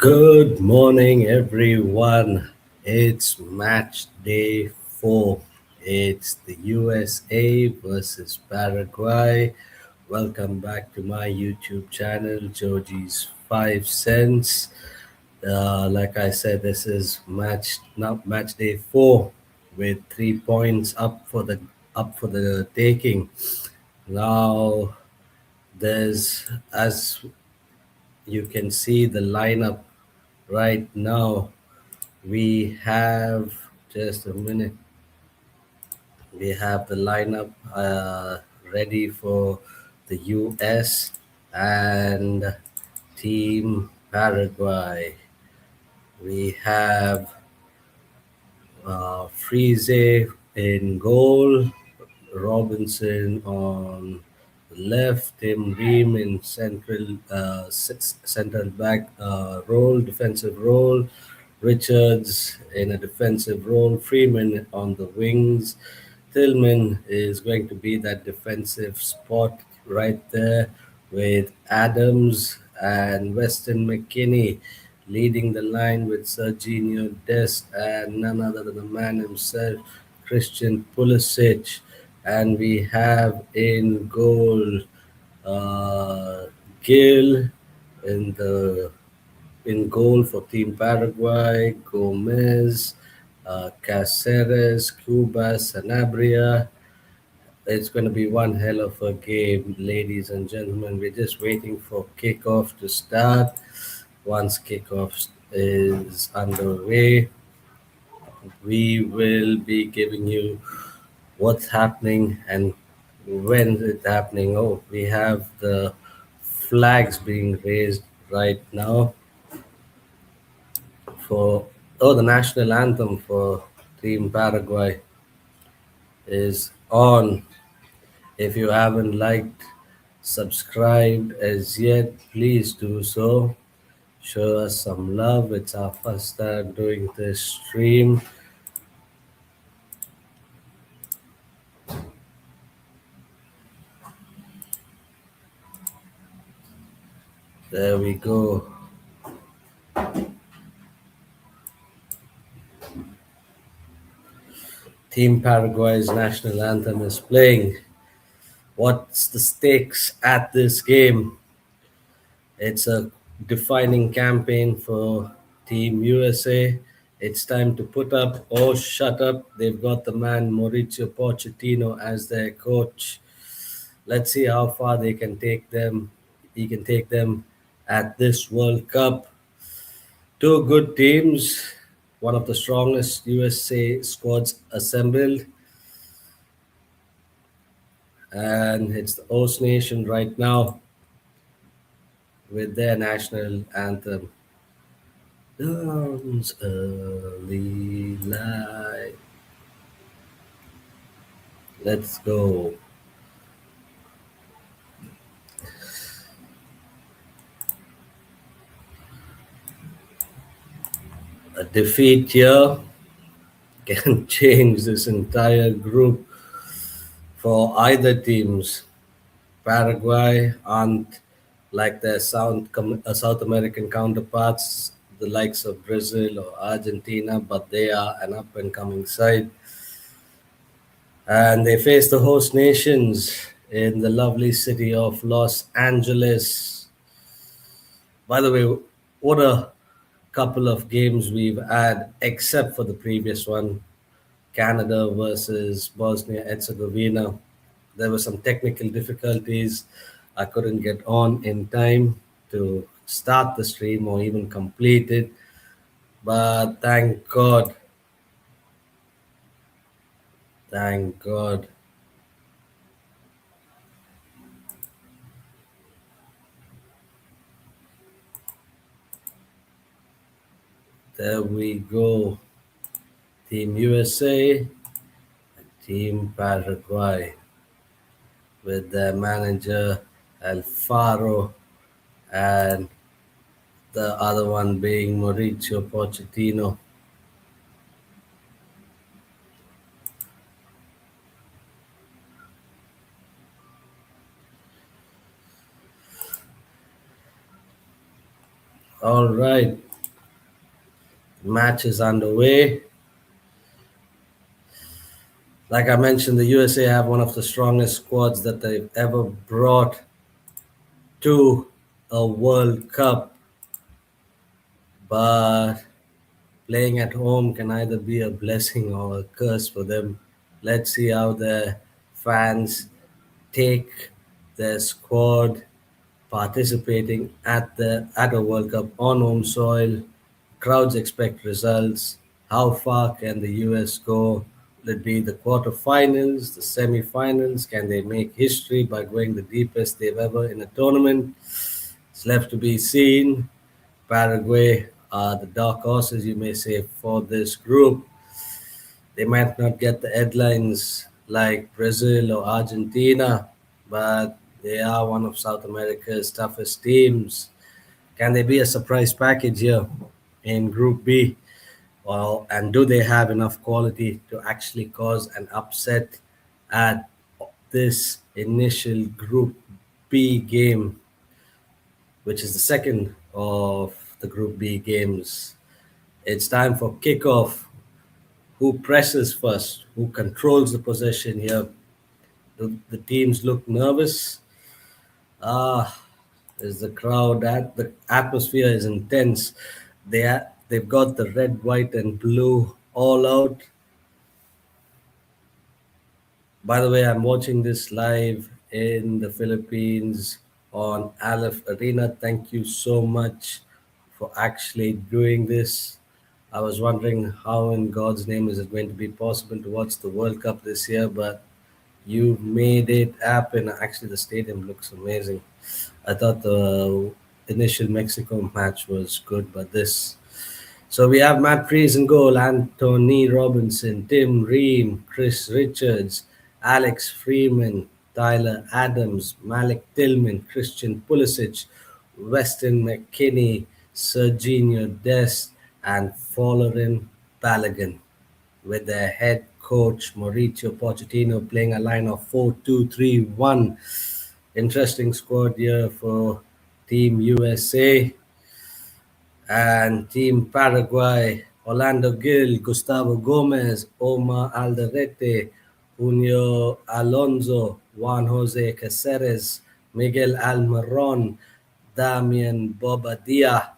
Good morning, everyone. It's match day 4. It's the USA versus Paraguay. Welcome back to my YouTube channel, Georgie's 5 Cents. Like I said, this is match day 4 with 3 points up for the taking. Now, there's as you can see the lineup right now. We have just a minute. We have the lineup ready for the US and Team Paraguay. We have Friese in goal, Robinson on the left, Tim Ream in central back role, defensive role, Richards in a defensive role, Freeman on the wings. Tillman is going to be that defensive spot right there with Adams and Weston McKinney leading the line with Serginho Dest and none other than the man himself, Christian Pulisic. And we have in goal uh, Gil in the in goal for Team Paraguay, Gomez, Caceres, Cuba, Sanabria. It's going to be one hell of a game, ladies and gentlemen. We're just waiting for kickoff to start. Once kickoff is underway, we will be giving you what's happening and when it's happening. Oh, we have the flags being raised right now for the national anthem for Team Paraguay is on. If you haven't liked, subscribed as yet, please do so. Show us some love. It's our first time doing this stream. There we go. Team Paraguay's national anthem is playing. What's the stakes at this game? It's a defining campaign for Team USA. It's time to put up or shut up. They've got the man Mauricio Pochettino as their coach. Let's see how far they can take them. He can take them at this World Cup. Two good teams, one of the strongest USA squads assembled, and it's the host nation right now with their national anthem. Dawn's early light. Let's go. A defeat here can change this entire group for either teams. Paraguay aren't like their South American counterparts, the likes of Brazil or Argentina, but they are an up and coming side. And they face the host nations in the lovely city of Los Angeles. By the way, what a couple of games we've had, except for the previous one, Canada versus Bosnia Herzegovina. There were some technical difficulties. I couldn't get on in time to start the stream or even complete it. But thank God, there we go. Team USA, Team Paraguay with their manager Alfaro and the other one being Mauricio Pochettino. All right. Match is underway. Like I mentioned, the USA have one of the strongest squads that they've ever brought to a World Cup, but playing at home can either be a blessing or a curse for them. Let's see how the fans take their squad participating at a World Cup on home soil. Crowds expect results. How far can the US go? Will it be the quarterfinals, the semi-finals? Can they make history by going the deepest they've ever in a tournament? It's left to be seen. Paraguay are the dark horses, you may say, for this group. They might not get the headlines like Brazil or Argentina, but they are one of South America's toughest teams. Can they be a surprise package here in Group B? Well, and do they have enough quality to actually cause an upset at this initial Group B game, which is the second of the Group B games? It's time for kickoff. Who presses first? Who controls the possession here? Do the teams look nervous? Ah, is the crowd at the atmosphere is intense. They've got the red, white, and blue all out. By the way, I'm watching this live in the Philippines on Aleph Arena. Thank you so much for actually doing this. I was wondering how in God's name is it going to be possible to watch the World Cup this year, but you made it happen. Actually, the stadium looks amazing. I thought the initial Mexico match was good, but this. So we have Matt Freese in goal, Anthony Robinson, Tim Ream, Chris Richards, Alex Freeman, Tyler Adams, Malik Tillman, Christian Pulisic, Weston McKinney, Serginho Dest, and Folarin Balogun, with their head coach Mauricio Pochettino playing a line of 4-2-3-1. Interesting squad here for Team USA and Team Paraguay. Orlando Gil, Gustavo Gomez, Omar Alderete, Junio Alonso, Juan Jose Caceres, Miguel Almiron, Damian Bobadilla,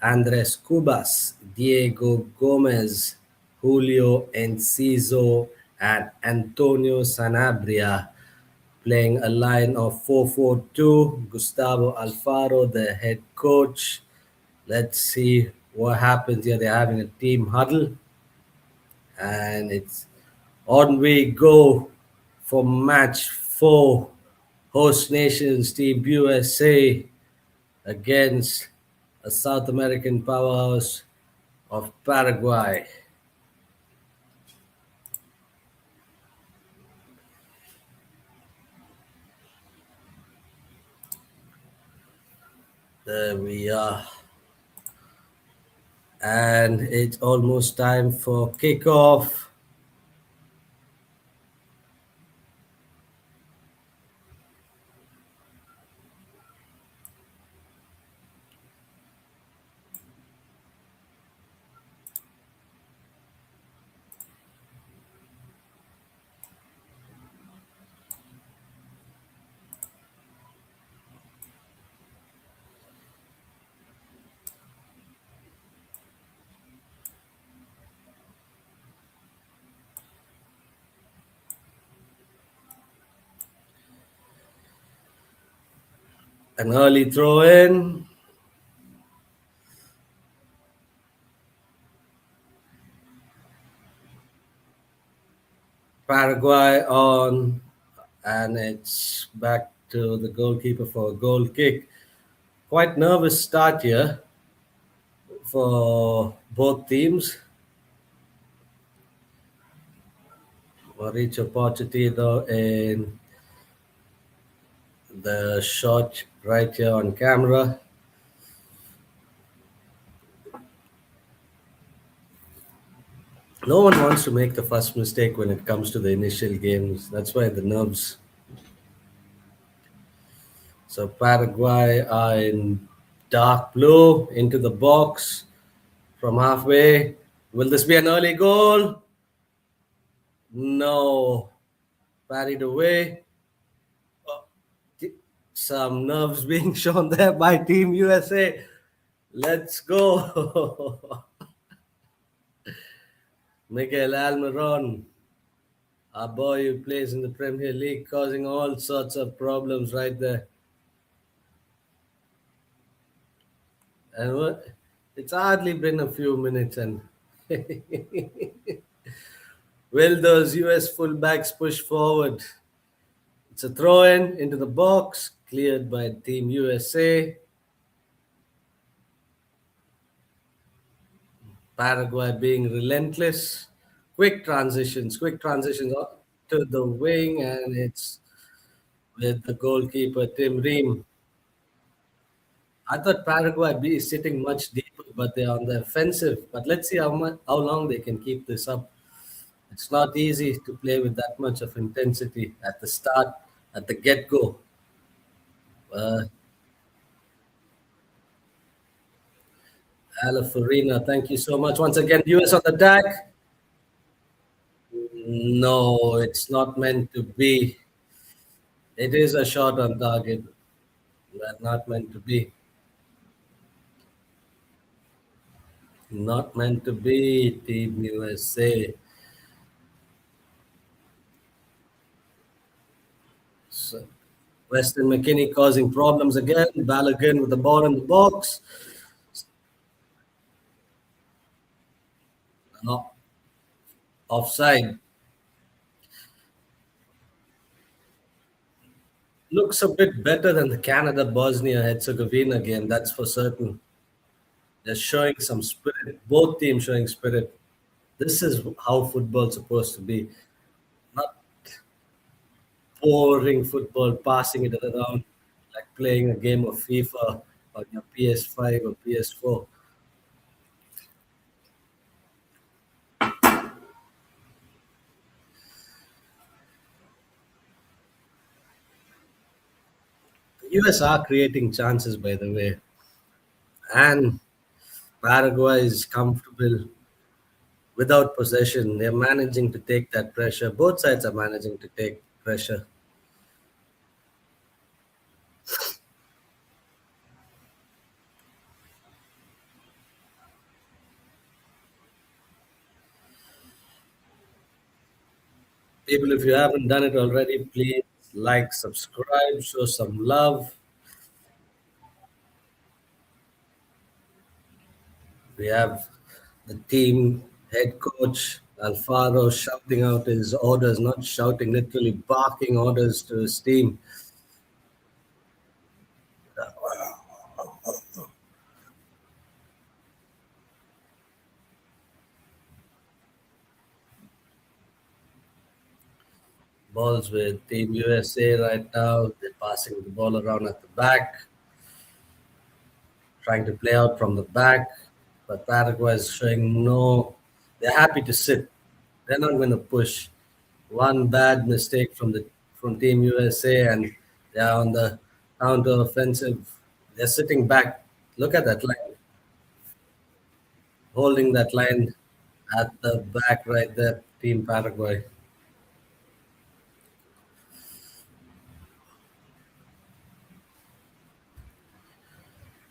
Andres Cubas, Diego Gomez, Julio Enciso, and Antonio Sanabria, playing a line of 4-4-2. Gustavo Alfaro, the head coach. Let's see what happens here. They're having a team huddle, and it's on we go for match four. Host nations Team USA against a South American powerhouse of Paraguay. There we are. And it's almost time for kickoff. An early throw in. Paraguay on, and it's back to the goalkeeper for a goal kick. Quite nervous start here for both teams. Mauricio Pochettino in the shot right here on camera. No one wants to make the first mistake when it comes to the initial games. That's why the nerves. So Paraguay are in dark blue into the box from halfway. Will this be an early goal? No. Parried away. Some nerves being shown there by Team USA. Let's go. Miguel Almiron, our boy who plays in the Premier League, causing all sorts of problems right there. And it's hardly been a few minutes, and will those US fullbacks push forward? It's a throw in into the box, cleared by Team USA. Paraguay being relentless. Quick transitions to the wing, and it's with the goalkeeper Tim Ream. I thought Paraguay be sitting much deeper, but they're on the offensive. But let's see how long they can keep this up. It's not easy to play with that much of intensity at the start, at the get go. Uh, Ala Farina, thank you so much. Once again, US on the attack. No, it's not meant to be. It is a shot on target, but not meant to be. Not meant to be, Team USA. So, Weston McKinney causing problems again. Balogun with the ball in the box. No, offside. Looks a bit better than the Canada Bosnia Herzegovina game, that's for certain. They're showing some spirit. Both teams showing spirit. This is how football's supposed to be. Not boring football, passing it around like playing a game of FIFA on your PS5 or PS4. The US are creating chances, by the way, and Paraguay is comfortable without possession. They're managing to take that pressure. Both sides are managing to take pressure. People, if you haven't done it already, please like, subscribe, show some love. We have the team head coach Alfaro shouting out his orders, not shouting, literally barking orders to his team. Balls with Team USA right now. They're passing the ball around at the back, trying to play out from the back. But Paraguay is showing no. They're happy to sit. They're not going to push. One bad mistake from Team USA, and they're on the counter offensive. They're sitting back. Look at that line, holding that line at the back right there. Team Paraguay,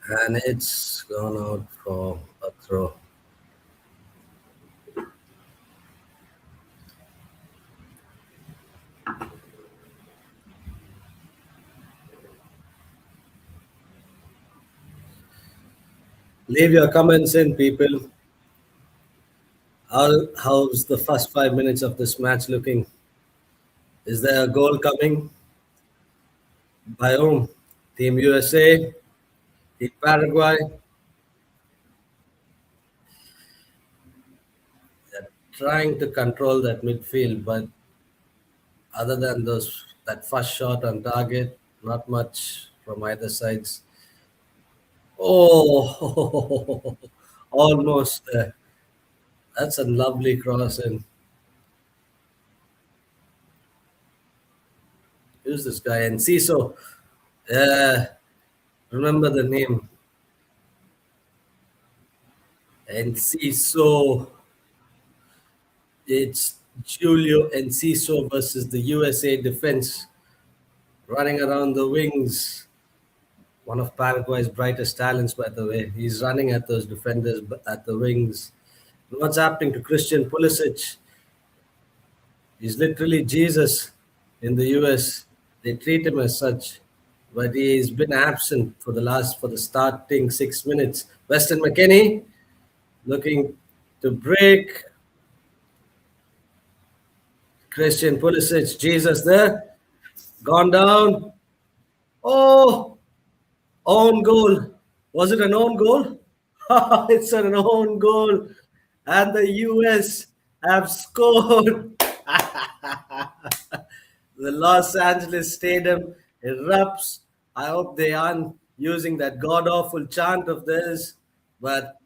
and it's gone out for a throw. Leave your comments in, people. How's the first 5 minutes of this match looking? Is there a goal coming? By whom? Team USA, Team Paraguay. They're trying to control that midfield, but other than that first shot on target, not much from either sides. Oh, almost there. That's a lovely cross. And who's this guy? And Ciso. Remember the name. And Ciso. It's Julio Enciso versus the USA defense, running around the wings. One of Paraguay's brightest talents, by the way. He's running at those defenders at the wings. What's happening to Christian Pulisic? He's literally Jesus in the US. They treat him as such, but he's been absent for the starting 6 minutes. Weston McKennie looking to break. Christian Pulisic, Jesus there, gone down. Oh, own goal. Was it an own goal? It's an own goal. And the US have scored. The Los Angeles Stadium erupts. I hope they aren't using that god awful chant of theirs, but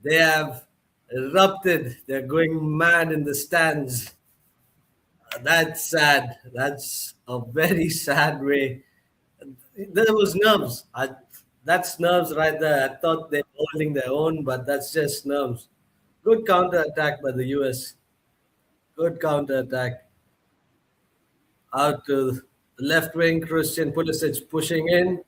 they have erupted. They're going mad in the stands. That's sad. That's a very sad way. There was nerves. That's nerves right there. I thought they were holding their own, but that's just nerves. Good counter attack by the US. Good counter attack. Out to the left wing, Christian Pulisic pushing in.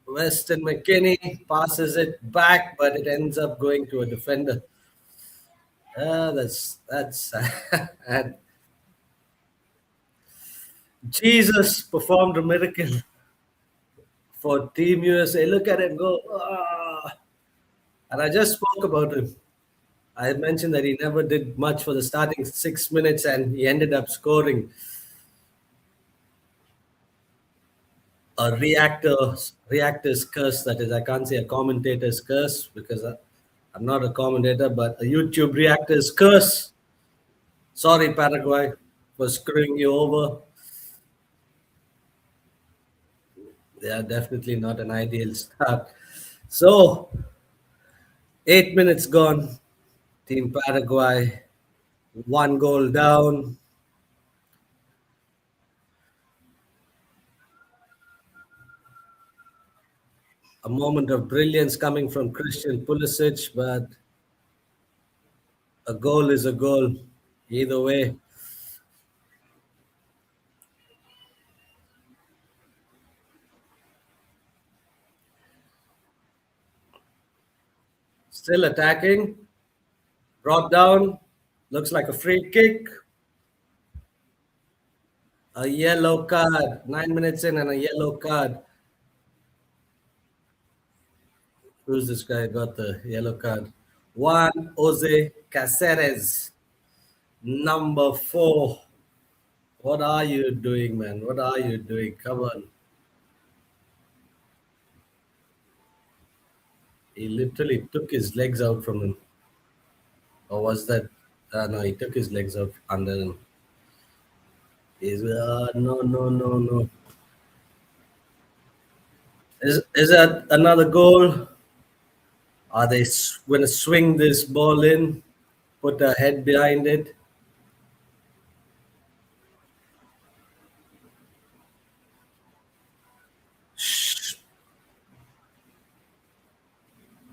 Weston McKennie passes it back, but it ends up going to a defender. That's sad. Jesus performed a miracle for Team USA. Look at him go. Ah. And I just spoke about him. I mentioned that he never did much for the starting 6 minutes and he ended up scoring a reactor's curse. That is, I can't say a commentator's curse because I'm not a commentator, but a YouTube reactor's curse. Sorry, Paraguay, for screwing you over. They are definitely not an ideal start. So, 8 minutes gone. Team Paraguay, one goal down. A moment of brilliance coming from Christian Pulisic, but a goal is a goal. Either way, still attacking. Brought down. Looks like a free kick. A yellow card. 9 minutes in and a yellow card. Who's this guy got the yellow card? Juan Jose Caceres, number 4. What are you doing, man? What are you doing? Come on. He literally took his legs out from him. Or was that? No, he took his legs out under him. No, no, no, no. Is that another goal? Are they going to swing this ball in? Put a head behind it? Shh.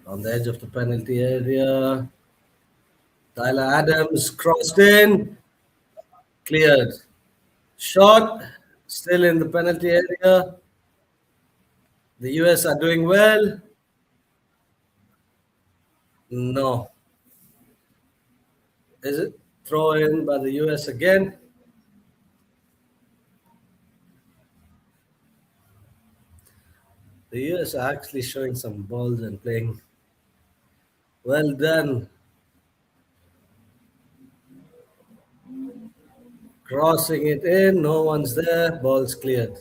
On the edge of the penalty area. Tyler Adams crossed in. Cleared. Shot. Still in the penalty area. The US are doing well. No. Is it throw in by the US again? The US are actually showing some balls and playing well done. Crossing it in, no one's there, ball's cleared.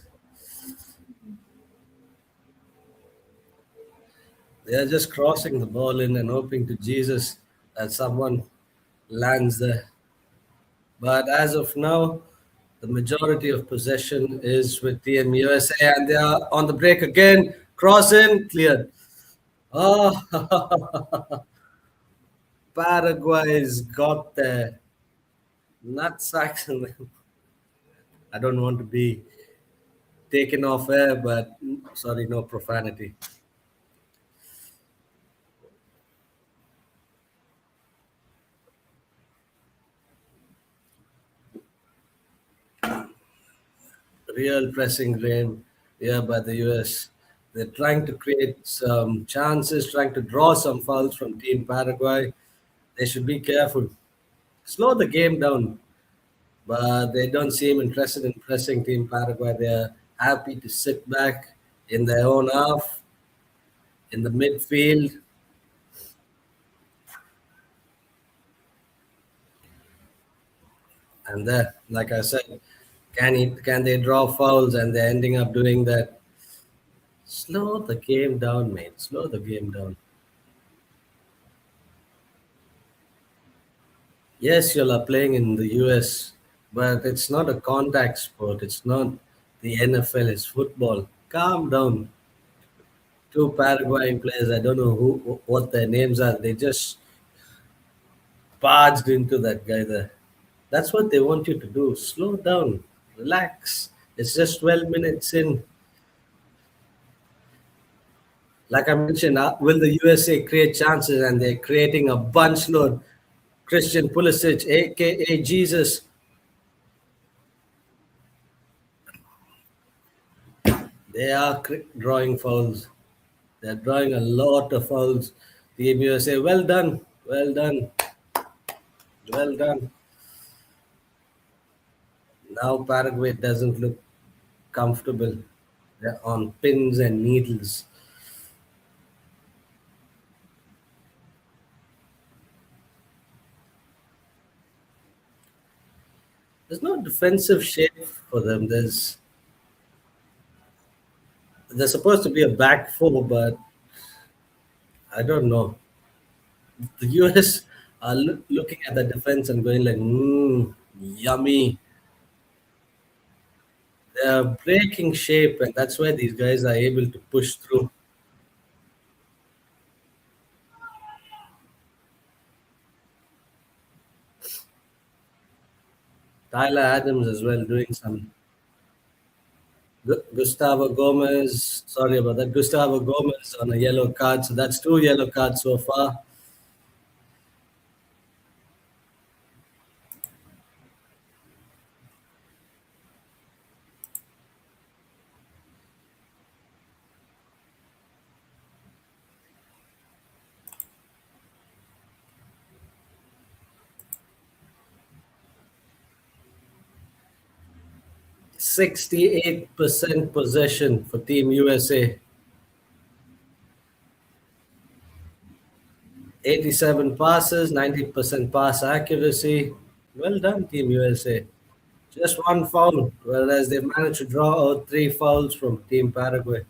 They are just crossing the ball in and hoping to Jesus that someone lands there. But as of now, the majority of possession is with Team USA and they are on the break again. Cross in, cleared. Oh, Paraguay's got their nutsacks. I don't want to be taken off air, but sorry, no profanity. real pressing game here by the US. They're trying to create some chances, trying to draw some fouls from Team Paraguay. They should be careful. Slow the game down, but they don't seem interested in pressing Team Paraguay. They're happy to sit back in their own half, in the midfield, and there, like I said, can they draw fouls and they're ending up doing that? Slow the game down, mate. Slow the game down. Yes, you are playing in the US, but it's not a contact sport. It's not the NFL. It's football. Calm down. Two Paraguayan players. I don't know what their names are. They just barged into that guy there. That's what they want you to do. Slow down. Relax. It's just 12 minutes in. Like I mentioned, will the USA create chances? And they're creating a bunch load. Christian Pulisic, aka Jesus, they are drawing fouls. They're drawing a lot of fouls. Team USA, well done, well done, well done. Now Paraguay doesn't look comfortable. They're on pins and needles. There's no defensive shape for them. There's supposed to be a back four, but I don't know. The US are looking at the defense and going like, yummy. They're breaking shape, and that's why these guys are able to push through. Tyler Adams as well doing some. Gustavo Gomez, sorry about that. Gustavo Gomez on a yellow card, so that's two yellow cards so far. 68% possession for Team USA, 87 passes, 90% pass accuracy. Well done, Team USA. Just one foul, whereas they managed to draw out three fouls from Team Paraguay.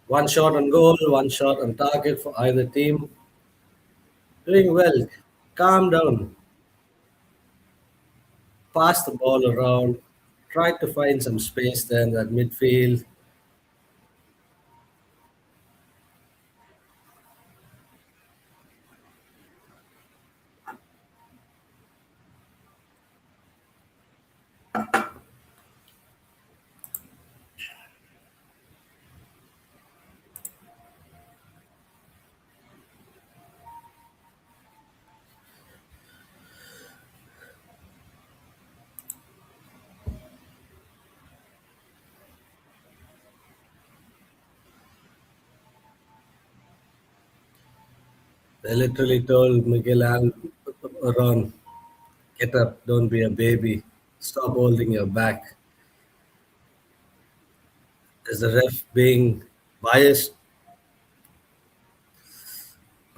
One shot on goal, one shot on target for either team. Doing well. Calm down. Pass the ball around. Try to find some space there in that midfield. They literally told Miguel Aaron, get up, don't be a baby. Stop holding your back. Is the ref being biased?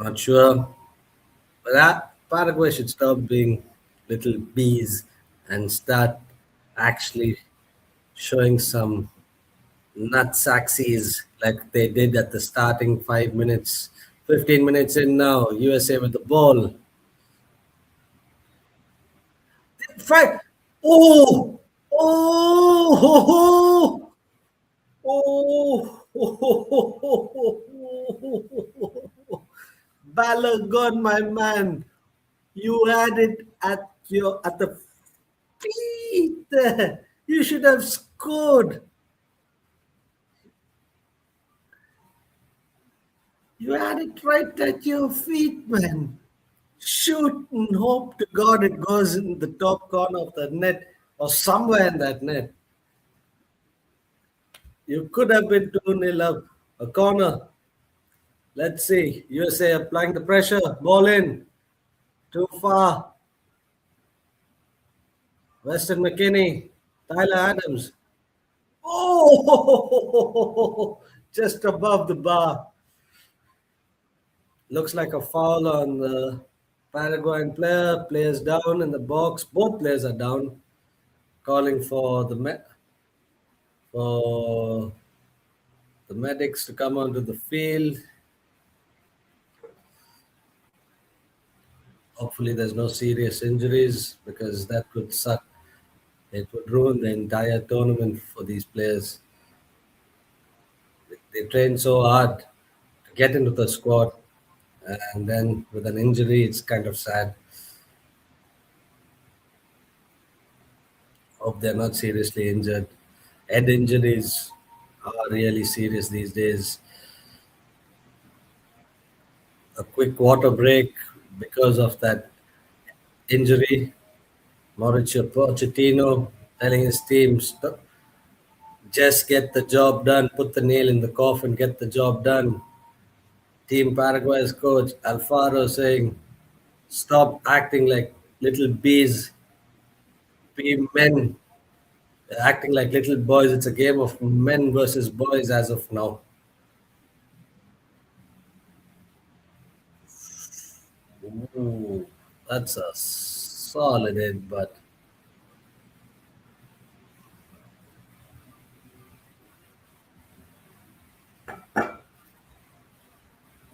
Not sure. But Paraguay should stop being little bees and start actually showing some nutsaxies like they did at the starting 5 minutes. 15 minutes in now, USA with the ball. Fight! Oh! Oh! Oh! Oh! Balogun, my man, you had it at the feet. You should have scored. You had it right at your feet, man. Shoot and hope to God it goes in the top corner of the net. or somewhere in that net. You could have been 2-0 up. A corner. Let's see. USA applying the pressure. Ball in. Too far. Weston McKinney. Tyler Adams. Oh! Just above the bar. Looks like a foul on the Paraguayan player. Players down in the box. Both players are down. Calling for for the medics to come onto the field. Hopefully, there's no serious injuries because that could suck. It would ruin the entire tournament for these players. They train so hard to get into the squad, and then with an injury, it's kind of sad. Hope they're not seriously injured. Head injuries are really serious these days. A quick water break because of that injury. Mauricio Pochettino telling his teams, just get the job done, put the nail in the coffin, get the job done. Team Paraguay's coach Alfaro saying, stop acting like little bees, be men, acting like little boys. It's a game of men versus boys as of now. Ooh, that's a solid hit, but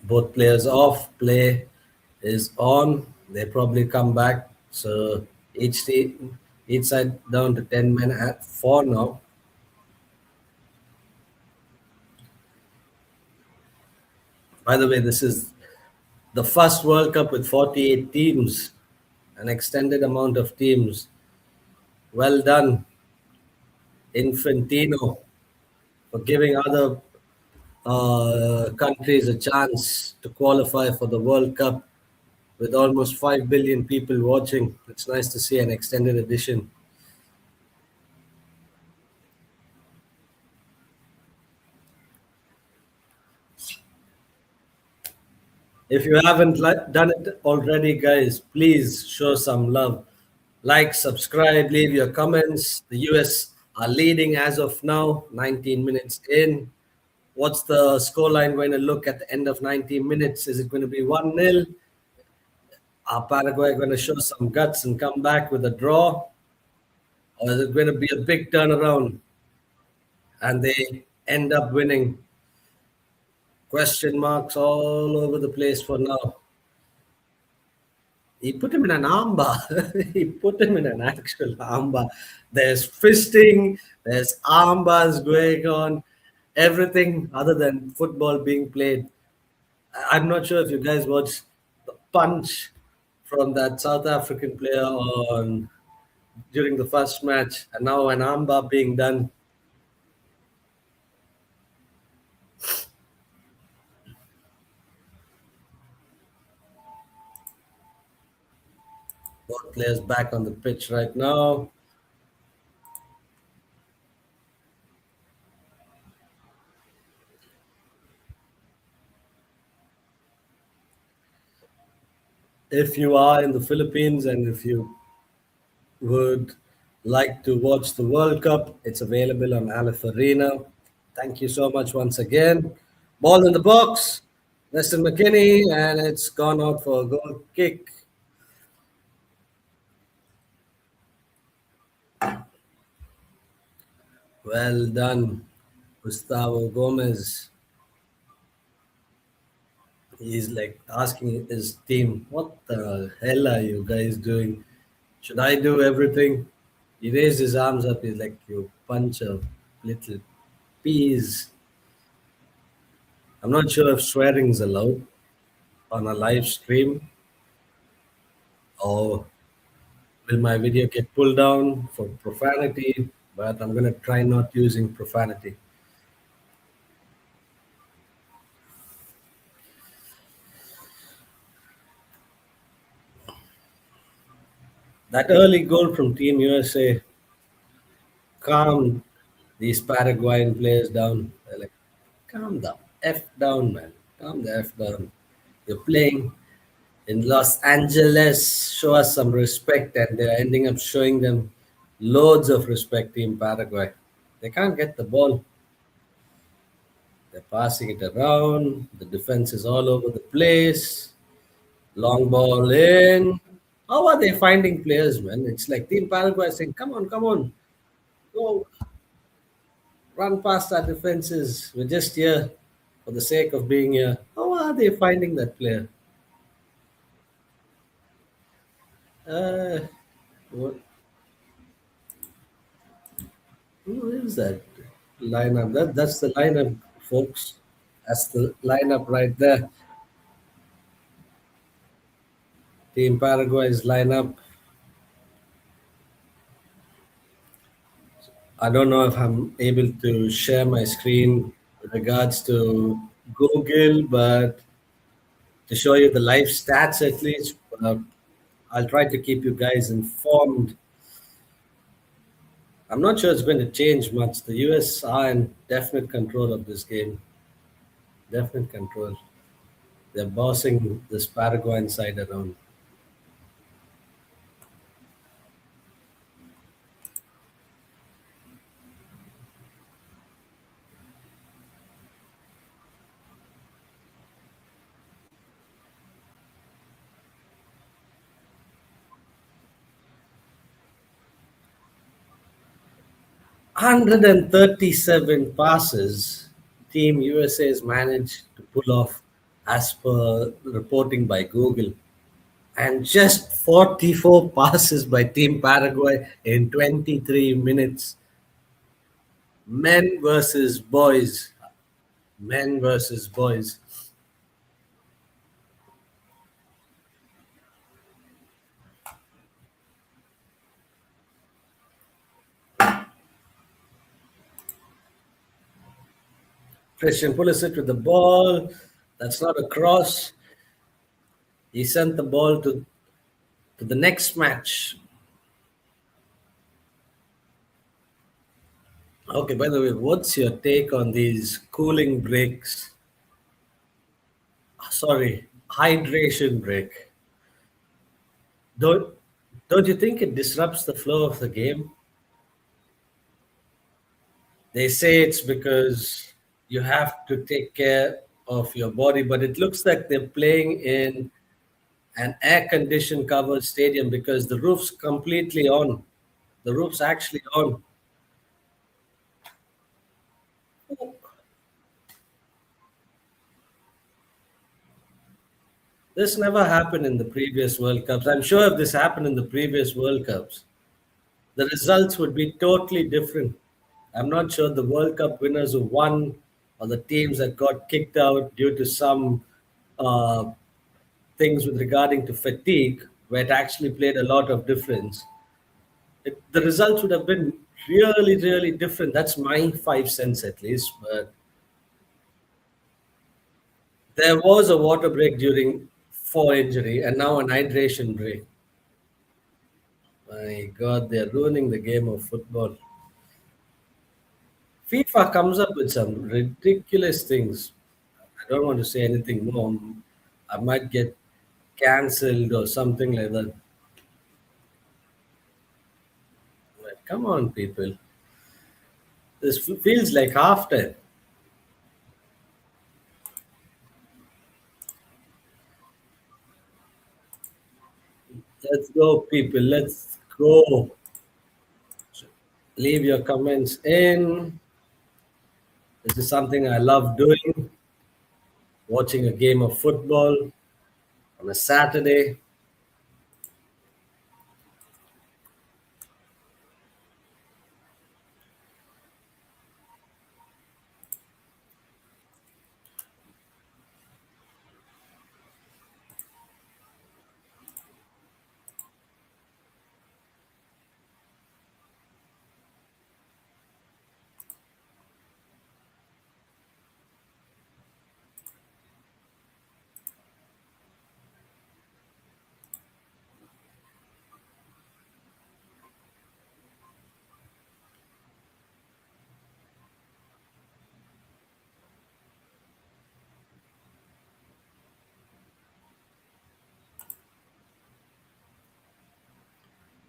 both players off. Play is on. They probably come back. So each side down to 10 men at 4 now. By the way, this is the first World Cup with 48 teams, an extended amount of teams. Well done, Infantino, for giving other countries a chance to qualify for the World Cup with almost 5 billion people watching. It's nice to see an extended edition. If you haven't done it already, guys, please show some love. Like, subscribe, leave your comments. The US are leading as of now, 19 minutes in. What's the scoreline going to look at the end of 90 minutes? Is it going to be 1-0? Are Paraguay going to show some guts and come back with a draw? Or is it going to be a big turnaround and they end up winning? Question marks all over the place for now. He put him in an armbar. He put him in an actual armbar. There's fisting, there's armbars going on, everything other than football being played. I'm not sure if you guys watched the punch from that South African player on during the first match, and now an armbar being done. Both players back on the pitch right now. If you are in the Philippines and if you would like to watch the World Cup, it's available on Aleph Arena. Thank you so much once again. Ball in the box, Weston McKinney, and it's gone out for a goal kick. Well done, Gustavo Gomez. He's like asking his team, what the hell are you guys doing? Should I do everything? He raised his arms up. He's like, you bunch of little peas. I'm not sure if swearing is allowed on a live stream or will my video get pulled down for profanity, but I'm going to try not using profanity. That early goal from Team USA, calm these Paraguayan players down. They're like, calm the F down, man. Calm the F down. You're playing in Los Angeles. Show us some respect. And they're ending up showing them loads of respect, Team Paraguay. They can't get the ball. They're passing it around. The defense is all over the place. Long ball in. How are they finding players, man? It's like Team Paraguay saying, come on, go run past our defenses. We're just here for the sake of being here. How are they finding that player? Uh, what, who is that lineup? That's the lineup, folks. That's the lineup right there. Team Paraguay's lineup. I don't know if I'm able to share my screen with regards to Google, but to show you the live stats at least, I'll try to keep you guys informed. I'm not sure it's going to change much. The US are in definite control of this game. Definite control. They're bossing this Paraguayan side around. 137 passes Team USA has managed to pull off as per reporting by Google, and just 44 passes by Team Paraguay in 23 minutes. Men versus boys. Men versus boys. Christian Pulisic with the ball. That's not a cross. He sent the ball to the next match. Okay, by the way, what's your take on these cooling breaks? Sorry, hydration break. Don't don't you think it disrupts the flow of the game? They say it's because you have to take care of your body, but it looks like they're playing in an air-conditioned covered stadium because the roof's completely on. The roof's actually on. This never happened in the previous World Cups. I'm sure if this happened in the previous World Cups, the results would be totally different. I'm not sure the World Cup winners who won or the teams that got kicked out due to some uh, things with regarding to fatigue, where it actually played a lot of difference. The results would have been really, really different. That's my 5 cents at least. But there was a water break during for injury, and now an hydration break. My God, they're ruining the game of football. FIFA comes up with some ridiculous things. I don't want to say anything more. I might get cancelled or something like that. But come on, people. This feels like halftime. Let's go, people. Let's go. Leave your comments in. This is something I love doing, watching a game of football on a Saturday.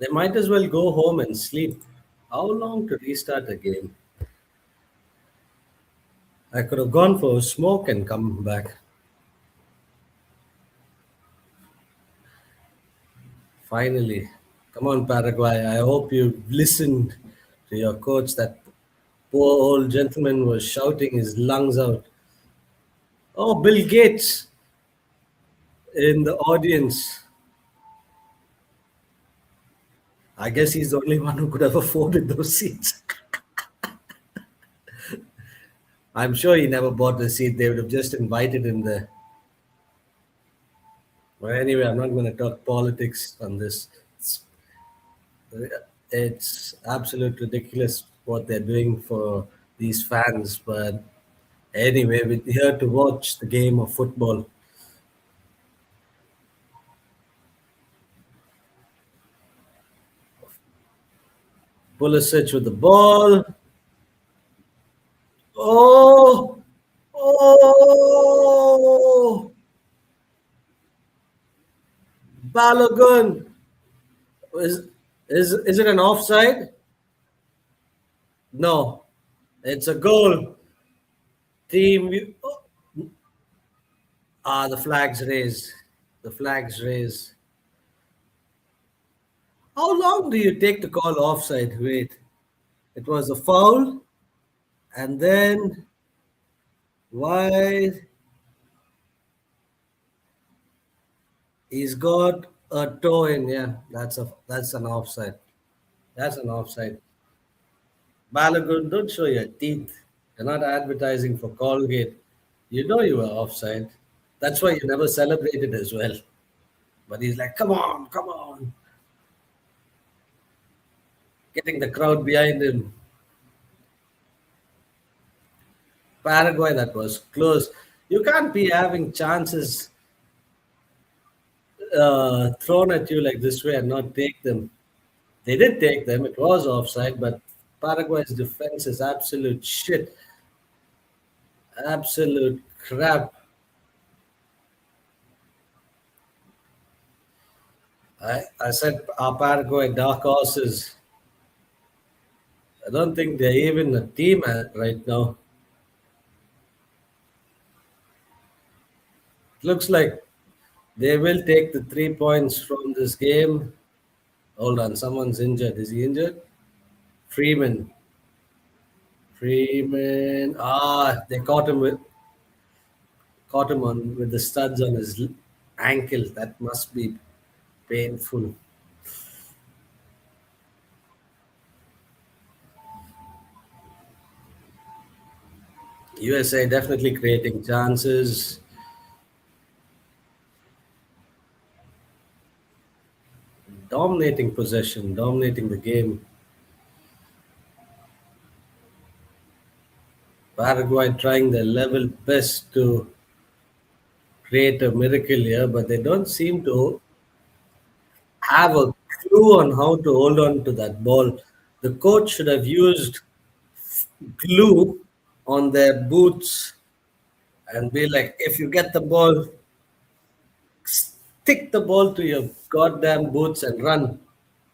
They might as well go home and sleep. How long to restart a game? I could have gone for a smoke and come back. Finally. Come on, Paraguay. I hope you listened to your coach. That poor old gentleman was shouting his lungs out. Oh, Bill Gates in the audience. I guess he's the only one who could have afforded those seats. I'm sure he never bought a seat. They would have just invited him there. But anyway, I'm not going to talk politics on this. It's absolute ridiculous what they're doing for these fans. But anyway, we're here to watch the game of football. Pulisic with the ball. Oh, oh, Balogun. Is it an offside? No, it's a goal. Team. The flags raised. The flags raised. How long do you take to call offside? Wait, it was a foul, and then why he's got a toe in? Yeah, that's an offside. That's an offside. Balogun, don't show your teeth. You're not advertising for Colgate. You know you were offside. That's why you never celebrated as well. But he's like, come on, getting the crowd behind him. Paraguay, that was close. You can't be having chances thrown at you like this way and not take them. They did take them. It was offside, but Paraguay's defense is absolute shit. Absolute crap. I said our Paraguay dark horses. I don't think they're even a team right now. Looks like they will take the 3 points from this game. Hold on, someone's injured. Is he injured? Freeman. Freeman. They caught him on with the studs on his ankle. That must be painful. USA definitely creating chances, dominating possession, dominating the game. Paraguay trying their level best to create a miracle here, but they don't seem to have a clue on how to hold on to that ball. The coach should have used glue on their boots and be like, if you get the ball, stick the ball to your goddamn boots and run.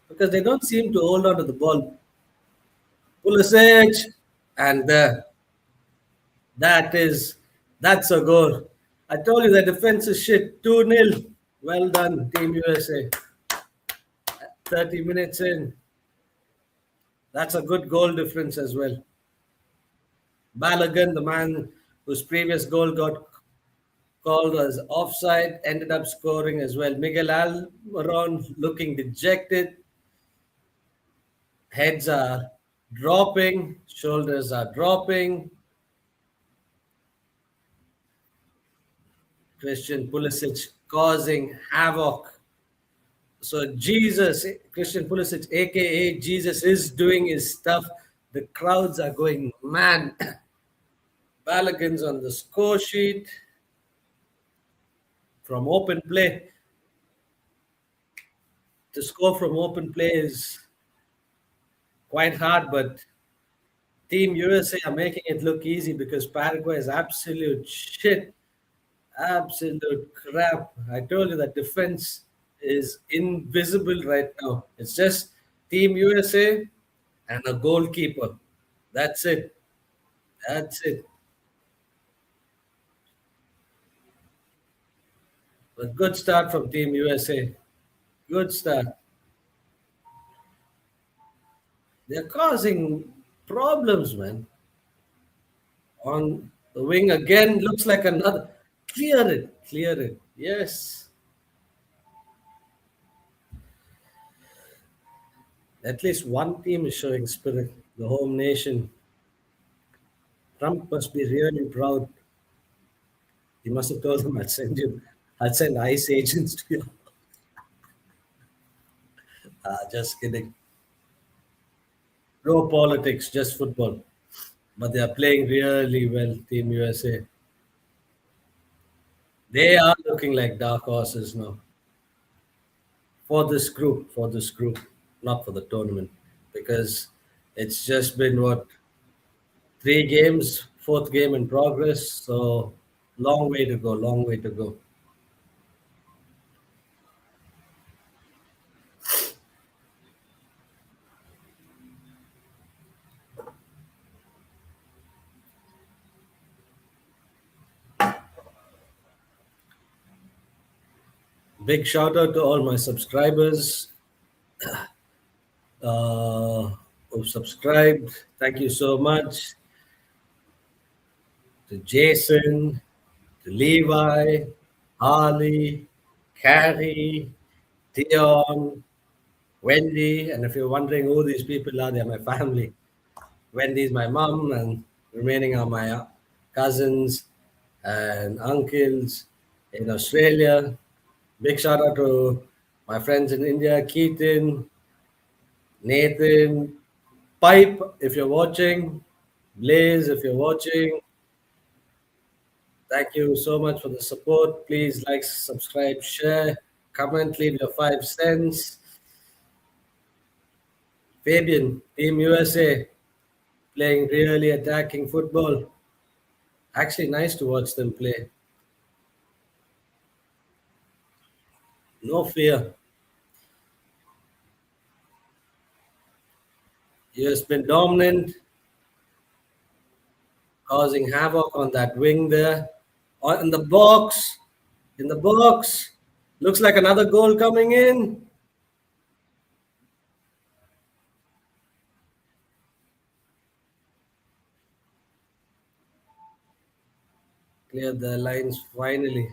Because they don't seem to hold on to the ball. Pulisic, and that is that's a goal. I told you the defense is shit. 2-0. Well done, Team USA. 30 minutes in. That's a good goal difference as well. Balogun, the man whose previous goal got called as offside, ended up scoring as well. Miguel Almiron looking dejected. Heads are dropping, shoulders are dropping. Christian Pulisic causing havoc. So Jesus, Christian Pulisic, aka Jesus, is doing his stuff. The crowds are going mad. Balogun's on the score sheet from open play. To score from open play is quite hard, but Team USA are making it look easy because Paraguay is absolute shit, absolute crap. I told you that defense is invisible right now. It's just Team USA and a goalkeeper. That's it. That's it. A good start from Team USA. Good start. They're causing problems, man. On the wing again, looks like another. Clear it. Clear it. Yes. At least one team is showing spirit. The home nation. Trump must be really proud. He must have told them I'd send ICE agents to you. Just kidding. No politics, just football. But they are playing really well, Team USA. They are looking like dark horses now for this group, not for the tournament, because it's just been what 3 games, fourth game in progress. So long way to go, long way to go. Big shout out to all my subscribers uh, who subscribed. Thank you so much to Jason, to Levi, Harley, Carrie, Theon, Wendy. And if you're wondering who these people are, they're my family. Wendy's my mom, and remaining are my cousins and uncles in Australia. Big shout out to my friends in India, Keaton, Nathan, Pipe, if you're watching, Blaze, if you're watching. Thank you so much for the support. Please like, subscribe, share, comment, leave your 5 cents. Fabian, Team USA, playing really attacking football. Actually, nice to watch them play. No fear. He has been dominant, causing havoc on that wing there. In the box, in the box. Looks like another goal coming in. Cleared the lines finally.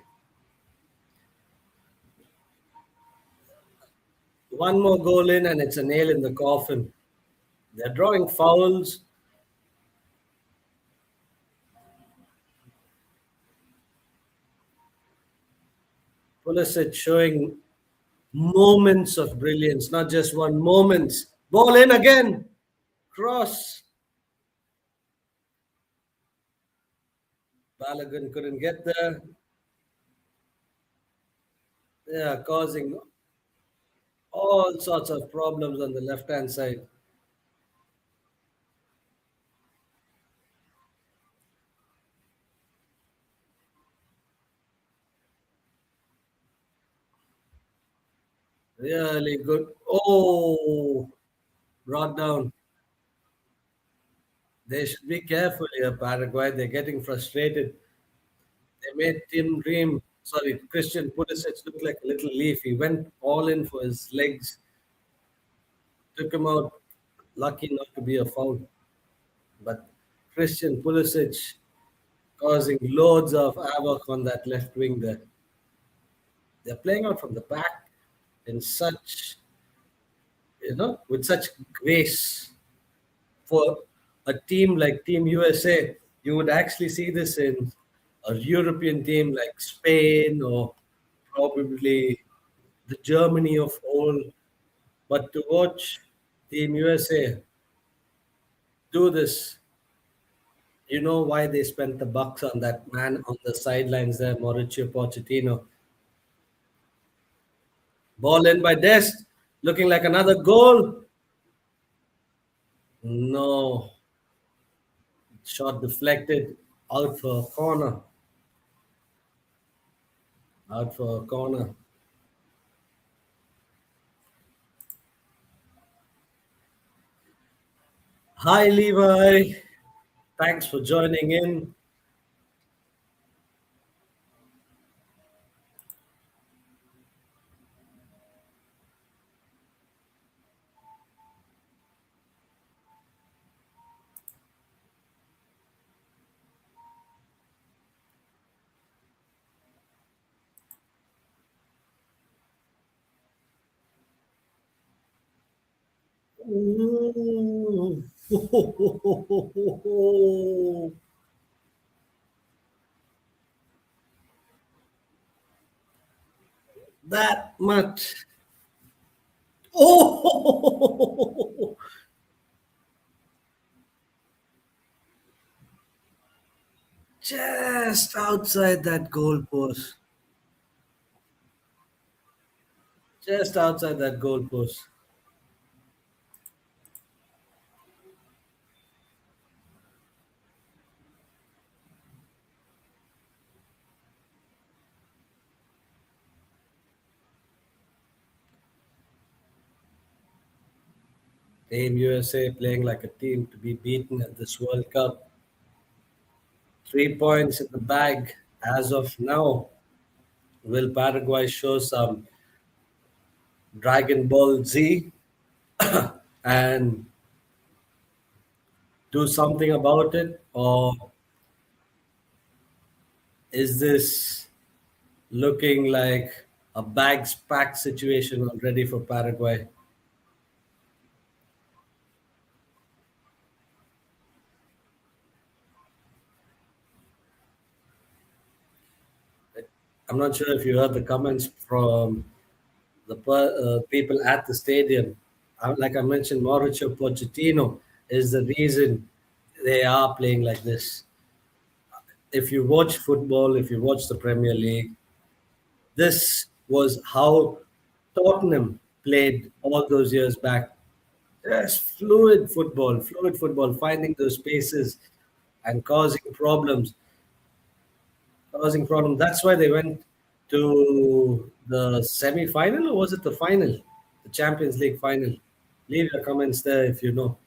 One more goal in, and it's a nail in the coffin. They're drawing fouls. Pulisic showing moments of brilliance, not just one moments. Ball in again. Cross. Balogun couldn't get there. They are causing all sorts of problems on the left hand side. Really good. Oh, brought down. They should be careful here, Paraguay. They're getting frustrated. They made Christian Pulisic look like a little leaf. He went all in for his legs, took him out. Lucky not to be a foul. But Christian Pulisic causing loads of havoc on that left wing there. They're playing out from the back in such, with such grace. For a team like Team USA, you would actually see this in a European team like Spain or probably the Germany of old. But to watch Team USA do this, you know why they spent the bucks on that man on the sidelines there, Mauricio Pochettino. Ball in by Dest, looking like another goal. No, shot deflected out for a corner. Out for a corner. Hi, Levi. Thanks for joining in. Ooh. That much. Oh, just outside that goalpost. Just outside that goalpost. Team USA playing like a team to be beaten at this World Cup. 3 points in the bag as of now. Will Paraguay show some Dragon Ball Z and do something about it? Or is this looking like a bags packed situation already for Paraguay? I'm not sure if you heard the comments from people at the stadium. Like I mentioned, Mauricio Pochettino is the reason they are playing like this. If you watch football, if you watch the Premier League, this was how Tottenham played all those years back. Just fluid football, finding those spaces and causing problems. That's why they went to the semi-final, or was it the final, the Champions League final? Leave your comments there if you know.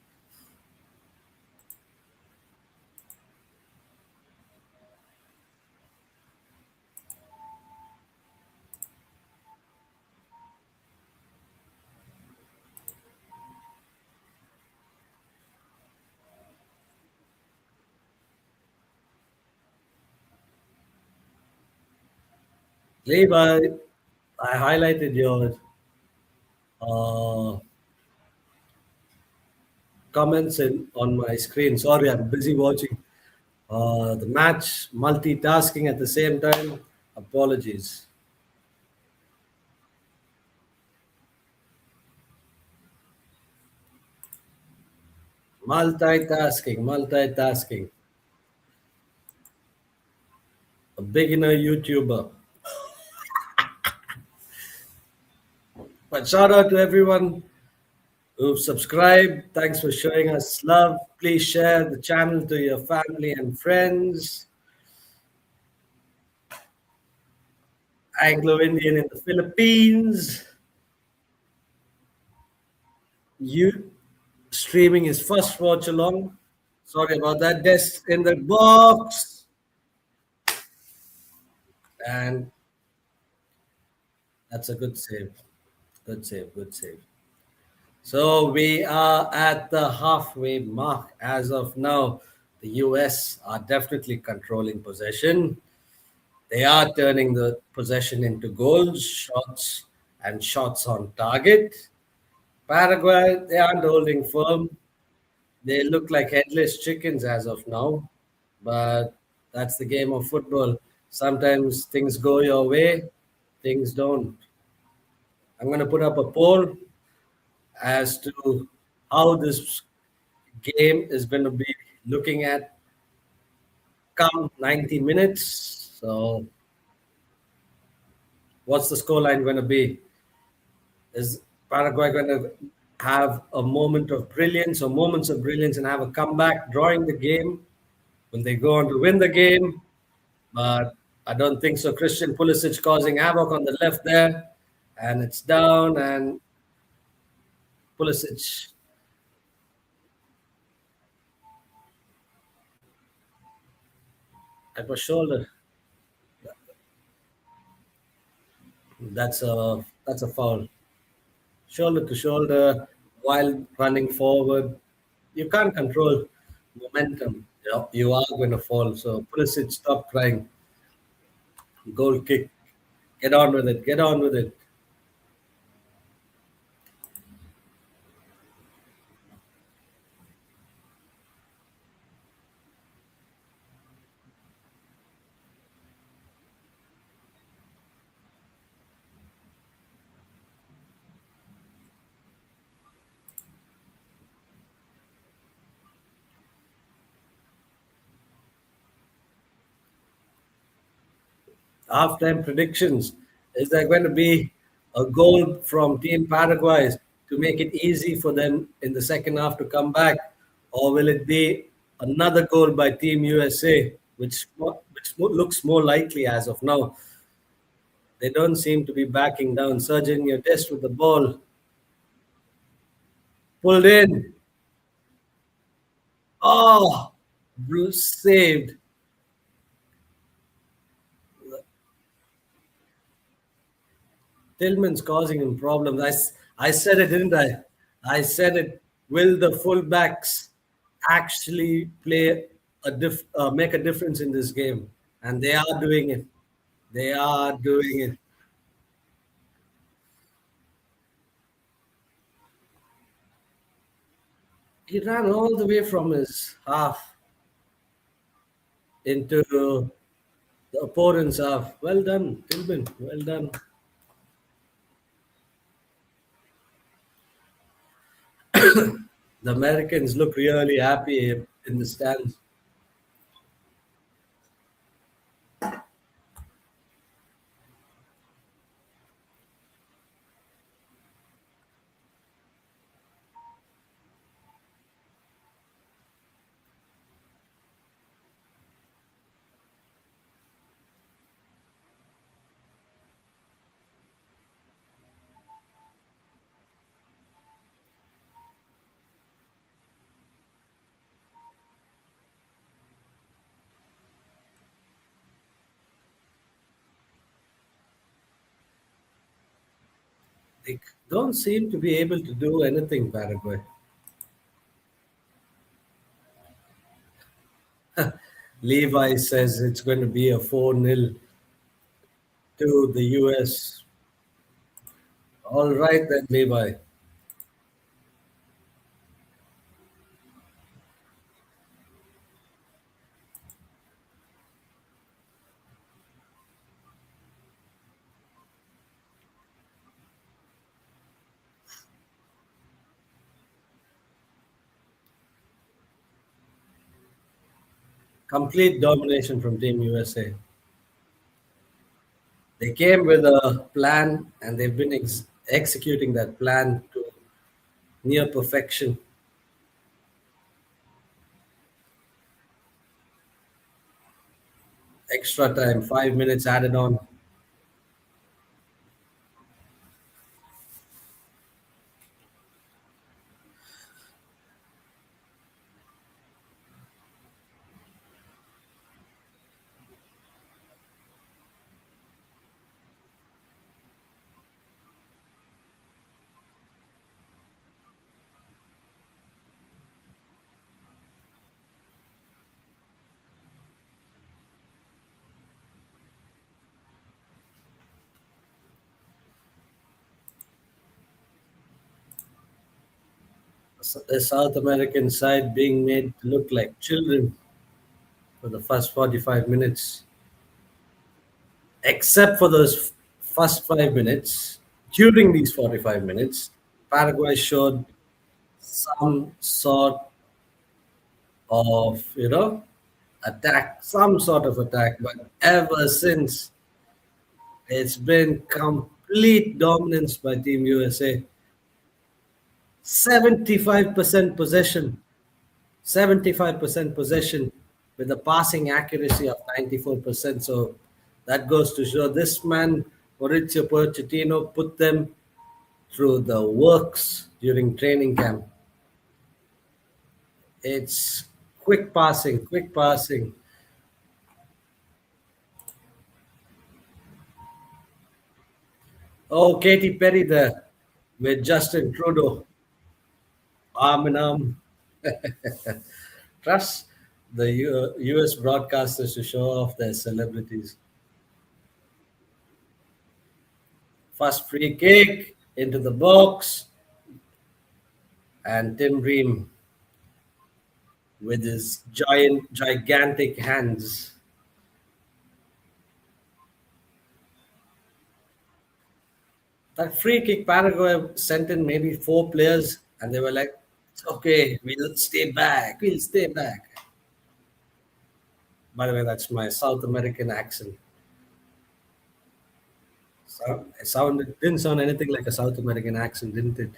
Levi, I highlighted your uh, comments on my screen. Sorry, I'm busy watching the match, multitasking at the same time. Apologies. Multitasking. A beginner YouTuber. But shout out to everyone who've subscribed. Thanks for showing us love. Please share the channel to your family and friends. Anglo Indian in the Philippines. You streaming his first watch along. Sorry about that. Desk in the box. And that's a good save. Good save. So we are at the halfway mark as of now. The US are definitely controlling possession. They are turning the possession into goals, shots, and shots on target. Paraguay, they aren't holding firm. They look like headless chickens as of now, but that's the game of football. Sometimes things go your way, things don't. I'm going to put up a poll as to how this game is going to be looking at come 90 minutes. So, what's the scoreline going to be? Is Paraguay going to have a moment of brilliance or moments of brilliance and have a comeback, drawing the game? Will they go on to win the game? But I don't think so. Christian Pulisic causing havoc on the left there, and it's down. And Pulisic At my shoulder. That's a foul. Shoulder to shoulder while running forward. You can't control momentum. You are going to fall. So Pulisic, stop crying. Goal kick. Get on with it. Get on with it. Halftime predictions. Is there going to be a goal from Team Paraguay to make it easy for them in the second half to come back? Or will it be another goal by Team USA, which looks more likely as of now? They don't seem to be backing down. Surging your test with the ball. Pulled in. Oh, Bruce saved. Tillman's causing him problems. I said it, didn't I? I said it. Will the fullbacks actually make a difference in this game? And they are doing it. They are doing it. He ran all the way from his half into the opponent's half. Well done, Tillman. Well done. The Americans look really happy in the stands. They don't seem to be able to do anything, Paraguay. Levi says it's going to be a 4-0 to the US. All right, then, Levi. Complete domination from Team USA. They came with a plan and they've been executing that plan to near perfection. Extra time, 5 minutes added on. The South American side being made to look like children for the first 45 minutes, except for those first 5 minutes. During these 45 minutes, Paraguay showed some sort of, attack, some sort of attack. But ever since, it's been complete dominance by Team USA. 75% possession, 75% possession with a passing accuracy of 94%. So that goes to show this man, Mauricio Pochettino, put them through the works during training camp. It's quick passing, quick passing. Oh, Katy Perry there with Justin Trudeau, arm in arm. Trust the US broadcasters to show off their celebrities. First free kick into the box, and Tim Ream with his gigantic hands. That free kick, Paraguay sent in maybe four players, and they were like, "It's okay, we'll stay back, we'll stay back." By the way, that's my South American accent. It sounded didn't sound anything like a South American accent, didn't it?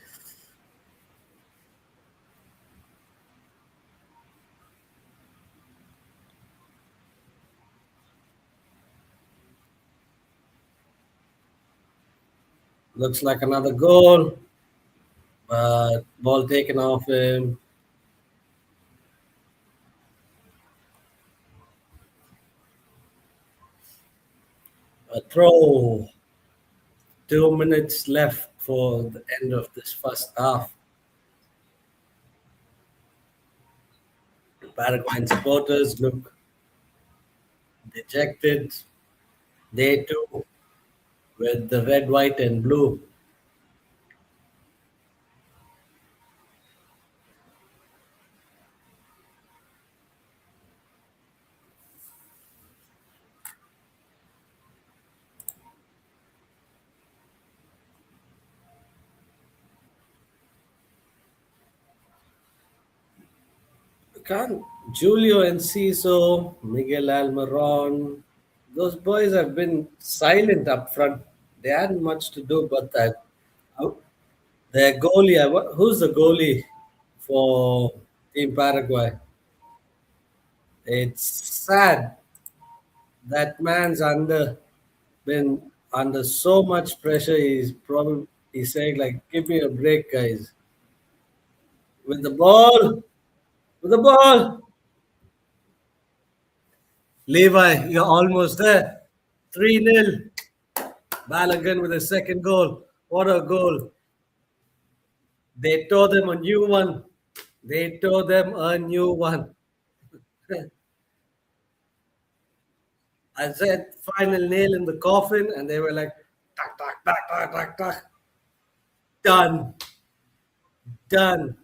Looks like another goal, but ball taken off him. A throw. 2 minutes left for the end of this first half. Paraguayan supporters look dejected. They too, with the red, white, and blue. Can't Julio Enciso, Miguel Almiron, those boys have been silent up front. They hadn't much to do but that. Their goalie, who's the goalie for Team Paraguay? It's sad that man's been under so much pressure. He's saying like, "Give me a break, guys." With the ball, with the ball, Levi, you're almost there. 3-0. Balogun with a second goal. What a goal! They tore them a new one. They tore them a new one. I said final nail in the coffin, and they were like, "Tak tak tak tak tak tak." Done, done.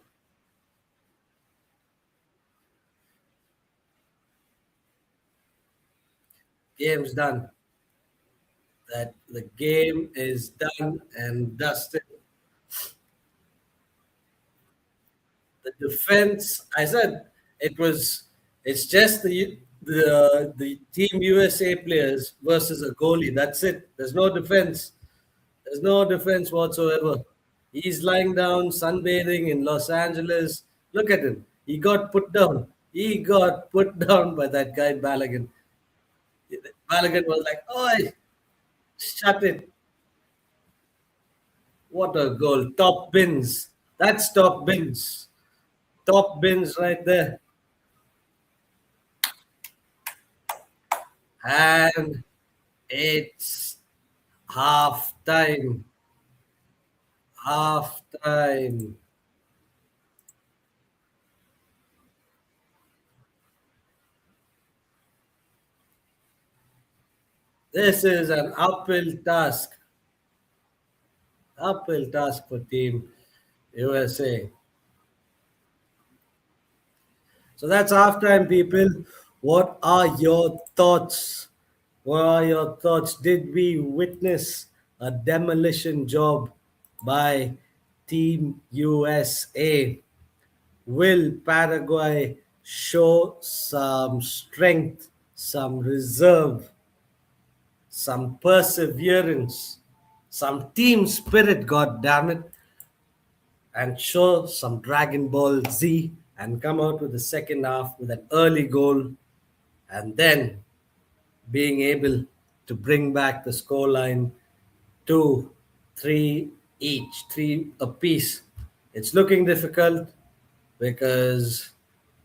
Game's done. That the game is done and dusted. The defense, I said, it's just the team USA players versus a goalie. That's it. There's no defense. There's no defense whatsoever. He's lying down, sunbathing in Los Angeles. Look at him. He got put down. He got put down by that guy Balogun. Balogun was like, "Oi, shut it." What a goal. Top bins. That's top bins. Top bins right there. And it's half time. Half time. This is an uphill task. Uphill task for Team USA. So that's halftime, people. What are your thoughts? What are your thoughts? Did we witness a demolition job by Team USA? Will Paraguay show some strength, some reserve, some perseverance, some team spirit, god damn it, and show some Dragon Ball Z and come out with the second half with an early goal and then being able to bring back the scoreline two, three each, three apiece. It's looking difficult because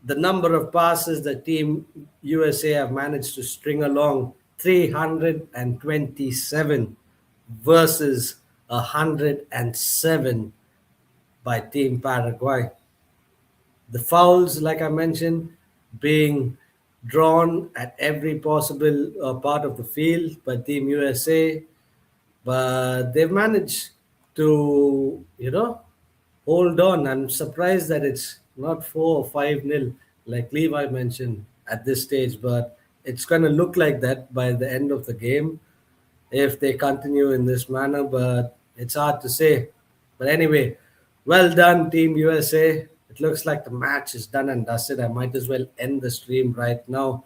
the number of passes that Team USA have managed to string along 327 versus 107 by Team Paraguay. The fouls, like I mentioned, being drawn at every possible part of the field by Team USA, but they've managed to, hold on. I'm surprised that it's not 4 or 5 nil, like Levi mentioned at this stage, but it's going to look like that by the end of the game if they continue in this manner, but it's hard to say. But anyway, well done, Team USA. It looks like the match is done and dusted. I might as well end the stream right now.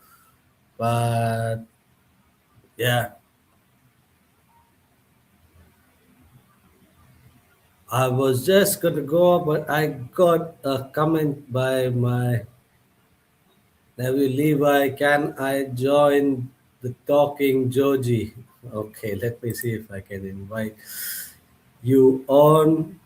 But yeah, I was just going to go, but I got a comment by my nephew Levi. Can I join the Talking Joji? Okay, let me see if I can invite you on.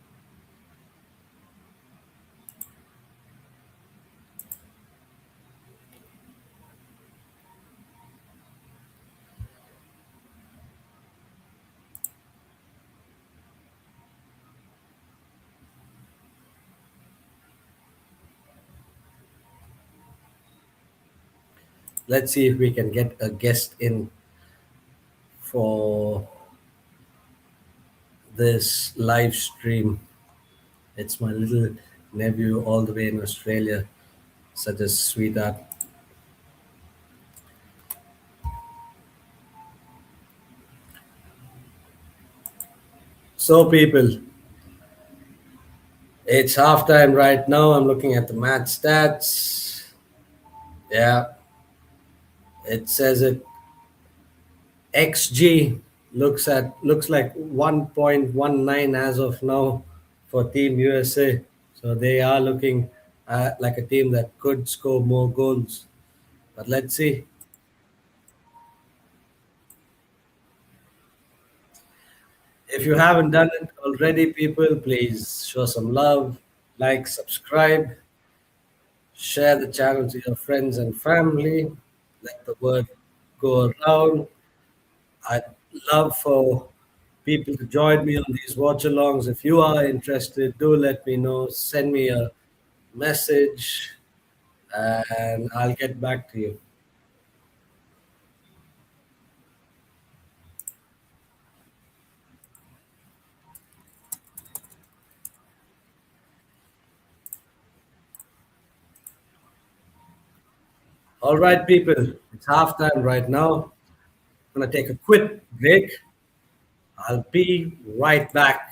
Let's see if we can get a guest in for this live stream. It's my little nephew all the way in Australia, such a sweetheart. So, people, it's halftime right now. I'm looking at the match stats. Yeah, it says it XG looks like 1.19 as of now for Team USA. So they are looking like a team that could score more goals. But let's see. If you haven't done it already, people, please show some love, like, subscribe, share the channel to your friends and family. Let the word go around. I'd love for people to join me on these watch alongs. If you are interested, do let me know. Send me a message and I'll get back to you. All right, people, it's halftime right now. I'm going to take a quick break. I'll be right back.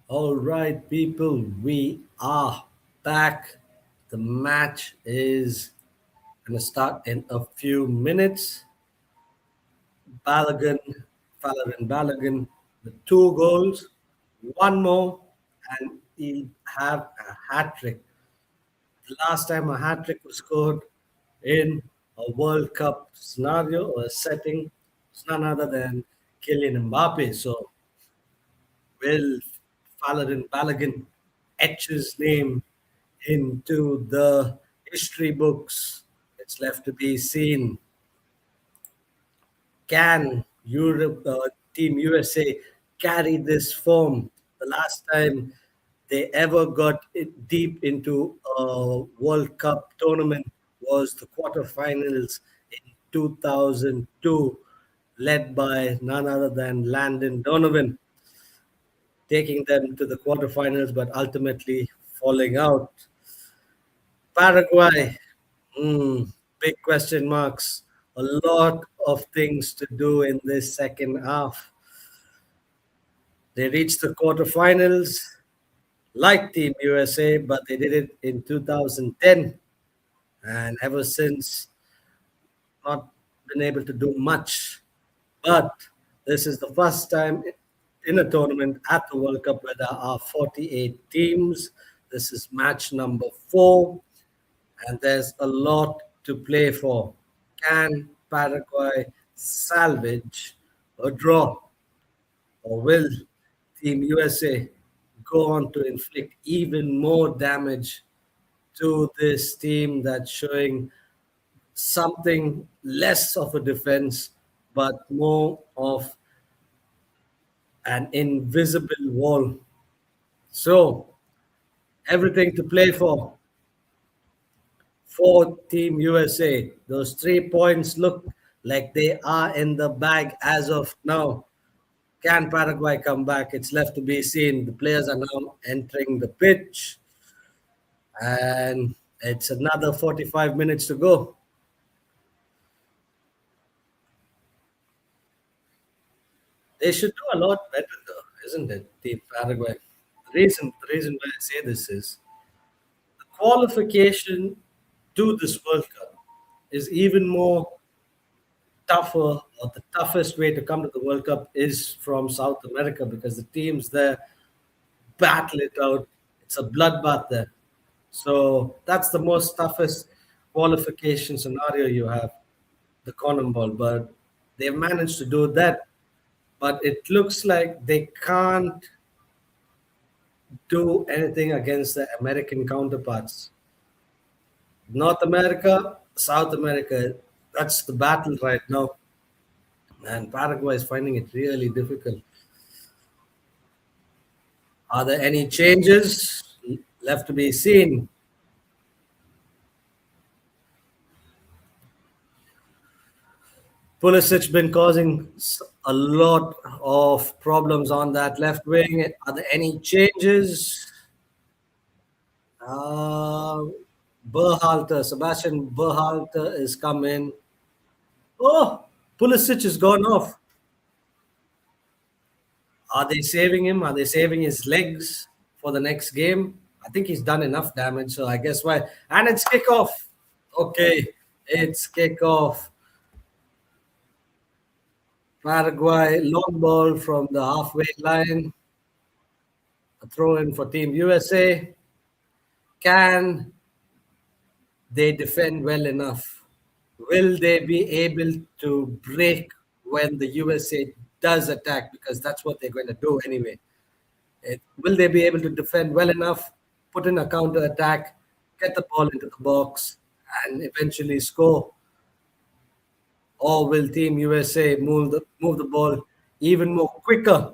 All right, people, we are back. The match is going to start in a few minutes. Balogun, Falarin Balogun, with two goals, one more, and he'll have a hat trick. The last time a hat trick was scored in a World Cup scenario or setting was none other than Kylian Mbappe. So, will Falarin Balogun etch his name into the history books? It's left to be seen. Can Europe, Team USA carry this form? The last time they ever got it deep into a World Cup tournament was the quarterfinals in 2002, led by none other than Landon Donovan, taking them to the quarterfinals, but ultimately falling out. Paraguay, big question marks. A lot of things to do in this second half. They reached the quarterfinals like Team USA, but they did it in 2010, and ever since, not been able to do much. But this is the first time in a tournament at the World Cup where there are 48 teams. This is match number 4, and there's a lot to play for. Can Paraguay salvage a draw, or will Team USA go on to inflict even more damage to this team that's showing something less of a defense but more of an invisible wall? So, everything to play for Team USA. Those 3 points look like they are in the bag as of now. Can Paraguay come back? It's left to be seen. The players are now entering the pitch, and it's another 45 minutes to go. They should do a lot better, though, isn't it, Team Paraguay? The reason why I say this is the qualification to this World Cup is even more tougher, or the toughest way to come to the World Cup is from South America because the teams there battle it out. It's a bloodbath there. So that's the most toughest qualification scenario you have, the Conan Ball. But they've managed to do that. But it looks like they can't do anything against the American counterparts. North America, South America, that's the battle right now. And Paraguay is finding it really difficult. Are there any changes? Left to be seen. Pulisic been causing a lot of problems on that left wing. Are there any changes? Uh, Sebastian Berhalter is coming. Oh, Pulisic has gone off. Are they saving him? Are they saving his legs for the next game? I think he's done enough damage, so I guess why. And it's kickoff. Okay, it's kickoff. Paraguay long ball from the halfway line. A throw in for Team USA. Can they defend well enough? Will they be able to break when the USA does attack? Because that's what they're going to do anyway. Will they be able to defend well enough, put in a counter attack, get the ball into the box, and eventually score? Or will Team USA move the ball even more quicker,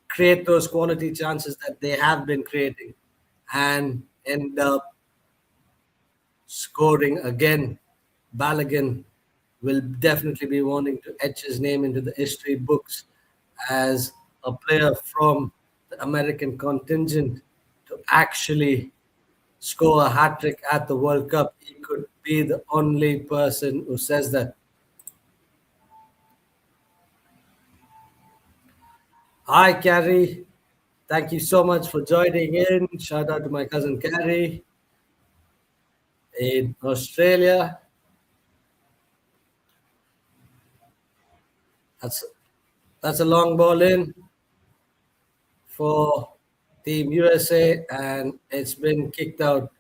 create those quality chances that they have been creating, and end up scoring again? Balogun will definitely be wanting to etch his name into the history books as a player from the American contingent to actually score a hat trick at the World Cup. He could be the only person who says that. Hi, Carrie. Thank you so much for joining in. Shout out to my cousin Carrie in Australia. That's that's a long ball in for Team USA, and it's been kicked out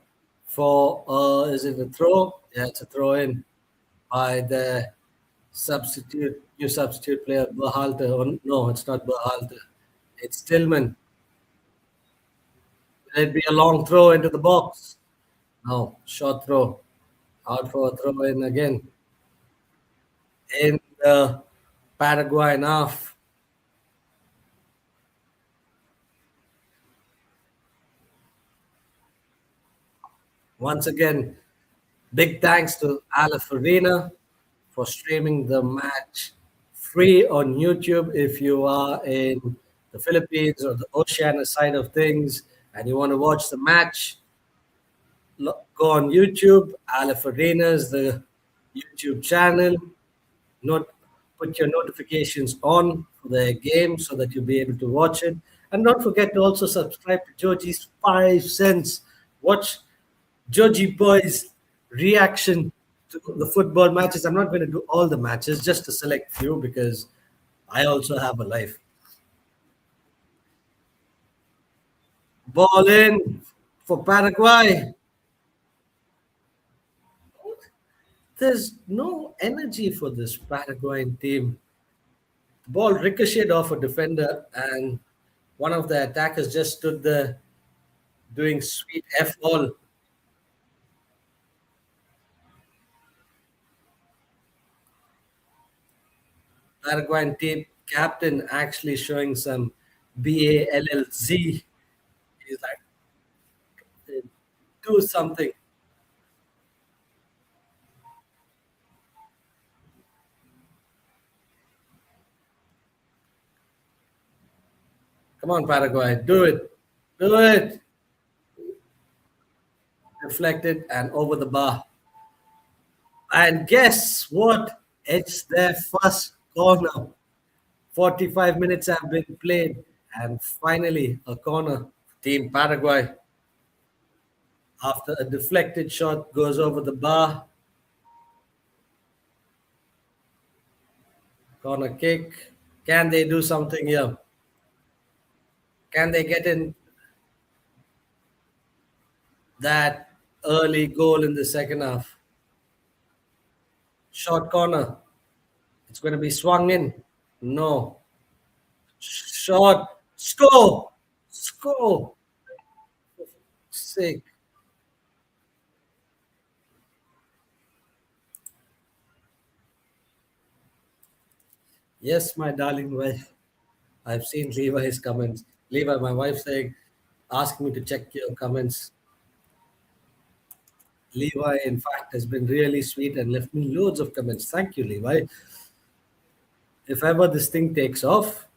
for is it a throw? Yeah, it's a throw in by the new substitute player Berhalter. Oh, no, it's not Berhalter. It's Tillman. Will it be a long throw into the box? No, short throw. Out for a throw in again in the Paraguay half. Once again, big thanks to Aleph Arena for streaming the match free on YouTube. If you are in the Philippines or the Oceania side of things and you want to watch the match, go on YouTube. Aleph Arena is the YouTube channel. Not put your notifications on for the game so that you'll be able to watch it. And don't forget to also subscribe to Georgie's 5 cents. Watch Georgie Boy's reaction to the football matches. I'm not going to do all the matches, just a select few because I also have a life. Ball in for Paraguay. There's no energy for this Paraguayan team. Ball ricocheted off a defender, and one of the attackers just stood there doing sweet F all. Paraguayan team captain actually showing some BALLZ. He's like, do something. Come on, Paraguay, do it. Do it. Deflected and over the bar. And guess what? It's their first corner. 45 minutes have been played, and finally a corner. Team Paraguay, after a deflected shot, goes over the bar. Corner kick. Can they do something here? Can they get in that early goal in the second half? Short corner. It's going to be swung in. No. Shot. Score. Score. Sick. Yes, my darling wife. I've seen Levi's comments. Levi, my wife saying, ask me to check your comments. Levi, in fact, has been really sweet and left me loads of comments. Thank you, Levi. If ever this thing takes off,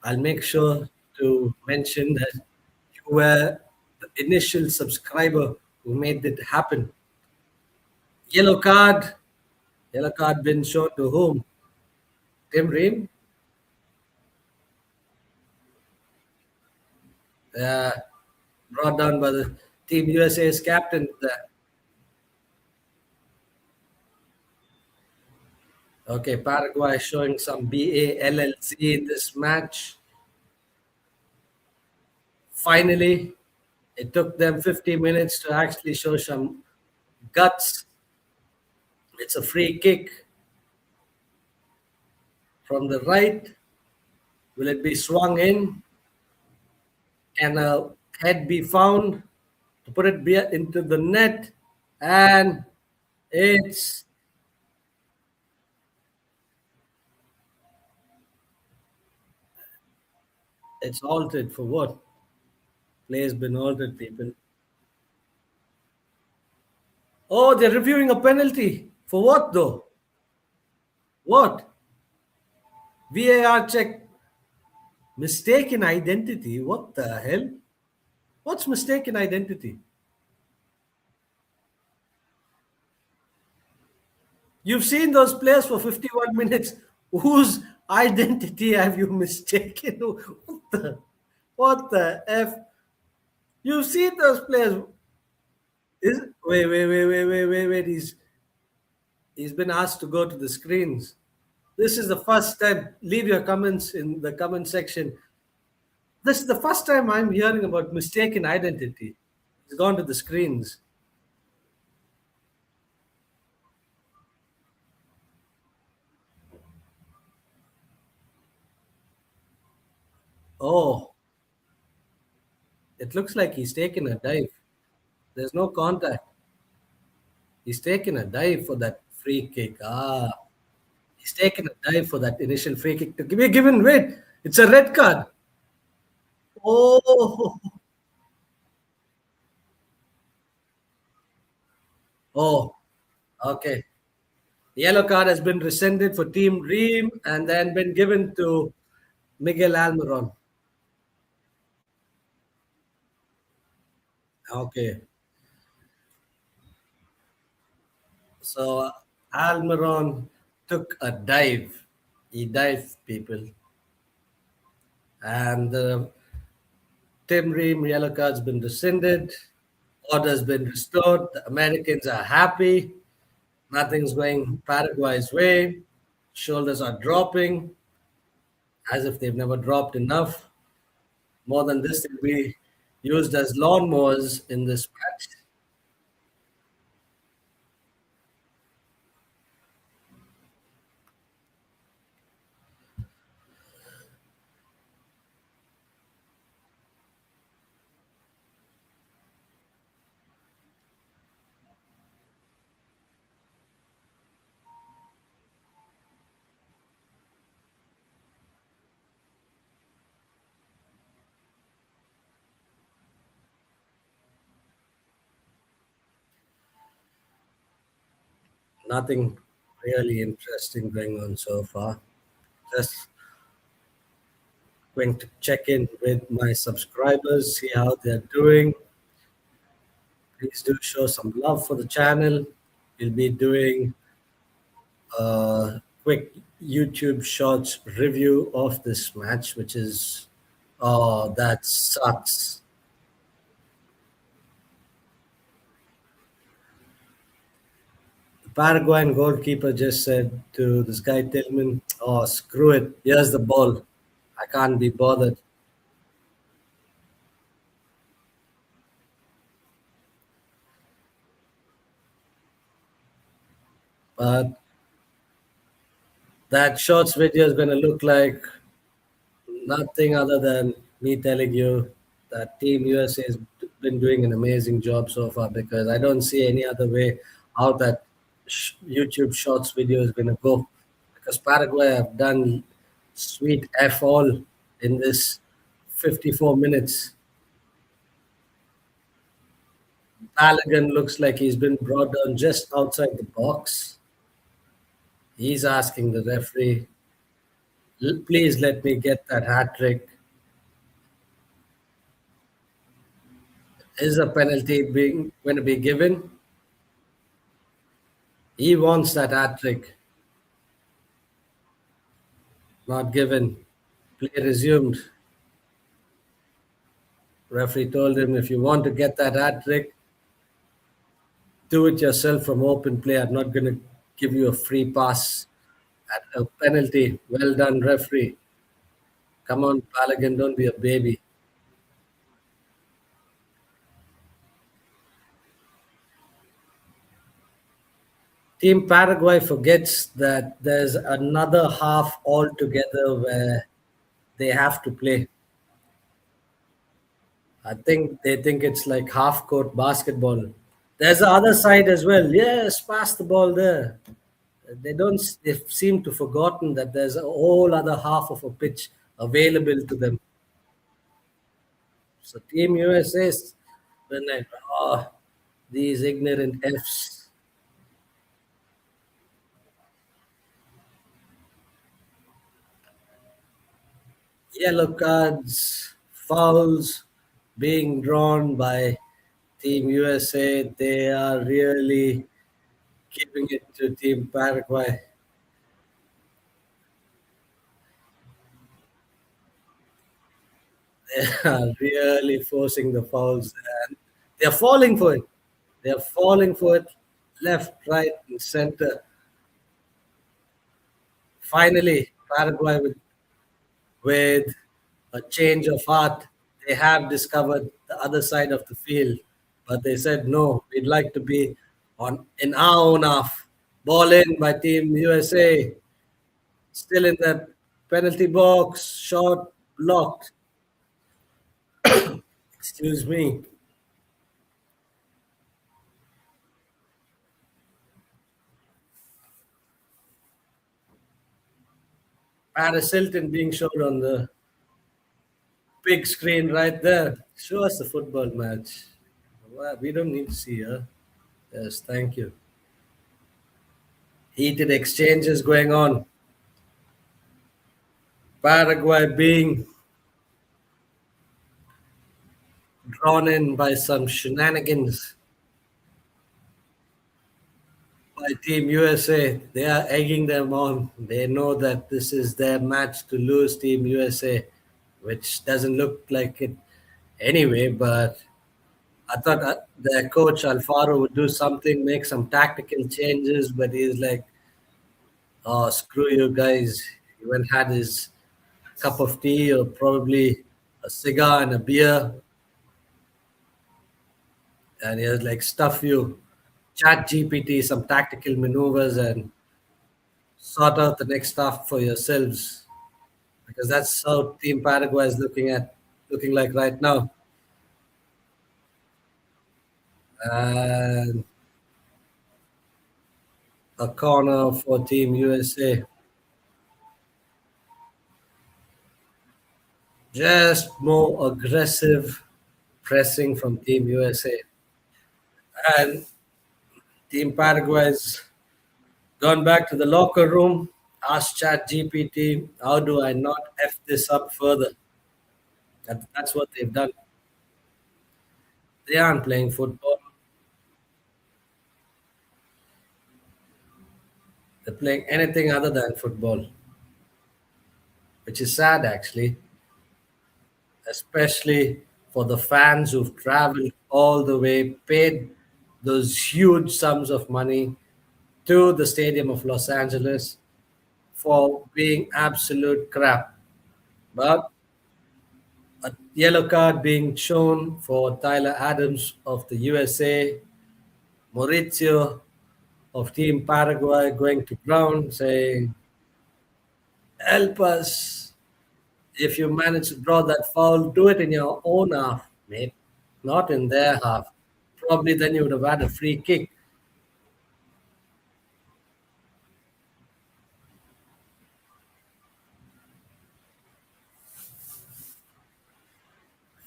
I'll make sure to mention that you were the initial subscriber who made it happen. Yellow card. Yellow card been shown to whom? Tim Ream. Uh, Brought down by the Team USA's captain. Okay, Paraguay showing some BALLZ in this match. Finally, it took them 50 minutes to actually show some guts. It's a free kick from the right. Will it be swung in? Can a head be found to put it into the net? And it's it's altered for what? Play's been altered, people. Oh, they're reviewing a penalty. For what though? What? VAR check. Mistaken identity. What the hell? What's mistaken identity? You've seen those players for 51 minutes. Who's identity have you mistaken? What the f? You see those players? Wait. He's been asked to go to the screens. This is the first time. Leave your comments in the comment section. This is the first time I'm hearing about mistaken identity. He's gone to the screens. Oh, it looks like he's taken a dive. There's no contact. He's taken a dive for that free kick. Ah, he's taken a dive for that initial free kick to be given. Wait, it's a red card. Oh, oh, okay. Yellow card has been rescinded for Team Dream and then been given to Miguel Almiron. Okay. So Almiron took a dive. He dived people. And the Tim Ream yellow card's been rescinded. Order's been restored. The Americans are happy. Nothing's going Paraguay's way. Shoulders are dropping as if they've never dropped enough. More than this, they'll be used as lawnmowers in this match. Nothing really interesting going on so far. Just going to check in with my subscribers, see how they're doing. Please do show some love for the channel. We'll be doing a quick YouTube Shorts review of this match, which is, oh, that sucks. The Paraguayan goalkeeper just said to this guy Tillman, "Oh, screw it. Here's the ball. I can't be bothered." But that Shorts video is going to look like nothing other than me telling you that Team USA has been doing an amazing job so far because I don't see any other way how that YouTube Shorts video is going to go. Because Paraguay have done sweet F all in this 54 minutes. Balogun looks like he's been brought down just outside the box. He's asking the referee, please let me get that hat trick. Is a penalty being going to be given? He wants that hat trick. Not given. Play resumed. Referee told him, if you want to get that hat trick, do it yourself from open play. I'm not going to give you a free pass at a penalty. Well done, referee. Come on, Balogun, don't be a baby. Team Paraguay forgets that there's another half altogether where they have to play. I think they think it's like half court basketball. There's the other side as well. Yes, pass the ball there. They seem to forgotten that there's a whole other half of a pitch available to them. So Team USA's been like, oh, these ignorant Fs. Yellow cards, fouls being drawn by Team USA. They are really giving it to Team Paraguay. are really forcing the fouls, and they're falling for it. They're falling for it left, right, and center. Finally, Paraguay with a change of heart, they have discovered the other side of the field, but they said no. We'd like to be on in our own half. Ball in by Team USA, still in the penalty box, shot blocked. Excuse me. Paris Hilton being shown on the big screen right there. Show us the football match. Well, we don't need to see her. Yes, thank you. Heated exchanges going on. Paraguay being drawn in by some shenanigans by Team USA. They are egging them on. They know that this is their match to lose, Team USA, which doesn't look like it anyway. But I thought their coach Alfaro would do something, make some tactical changes, but he's like, "Oh, screw you guys." He went had his cup of tea or probably a cigar and a beer, and he was like, "Stuff you." Chat GPT some tactical maneuvers and sort out the next stuff for yourselves because that's how Team Paraguay is looking like right now. And a corner for Team USA. Just more aggressive pressing from Team USA. And Team Paraguay's gone back to the locker room, asked Chat GPT, how do I not F this up further? That's what they've done. They aren't playing football. They're playing anything other than football, which is sad actually, especially for the fans who've traveled all the way, paid those huge sums of money to the Stadium of Los Angeles for being absolute crap. But a yellow card being shown for Tyler Adams of the USA, Maurizio of Team Paraguay going to ground saying, help us. If you manage to draw that foul, do it in your own half, mate, not in their half. Probably then you would have had a free kick.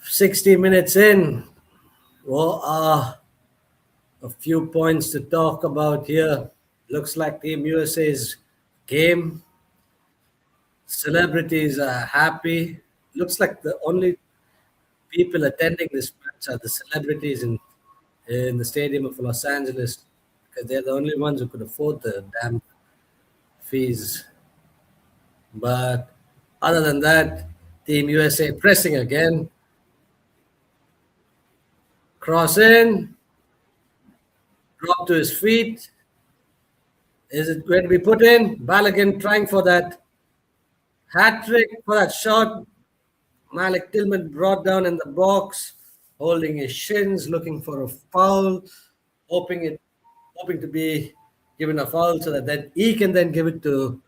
60 minutes in. Well, a few points to talk about here. Looks like Team USA's game. Celebrities are happy. Looks like the only people attending this match are the celebrities in the stadium of Los Angeles because they're the only ones who could afford the damn fees. But other than that, Team USA pressing again. Cross in, drop to his feet. Is it going to be put in? Balogun trying for that hat trick for that shot. Malik Tillman brought down in the box, holding his shins, looking for a foul, hoping it, hoping to be given a foul so that then he can then give it to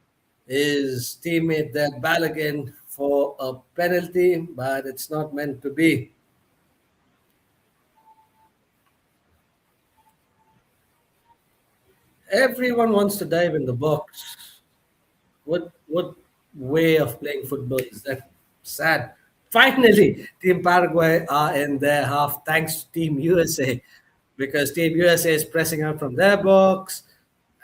his teammate there, Balogun, for a penalty, but it's not meant to be. Everyone wants to dive in the box. What way of playing football is that? Sad. Finally, Team Paraguay are in their half thanks to Team USA because Team USA is pressing out from their box.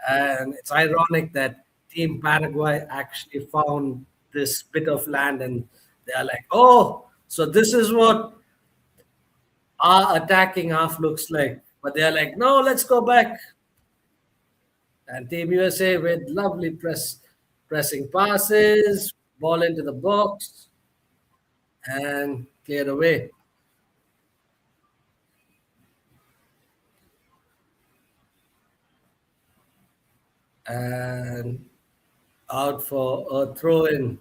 And it's ironic that Team Paraguay actually found this bit of land and they are like, oh, so this is what our attacking half looks like. But they are like, no, let's go back. And Team USA with lovely pressing passes, ball into the box, and cleared away. And out for a throw in.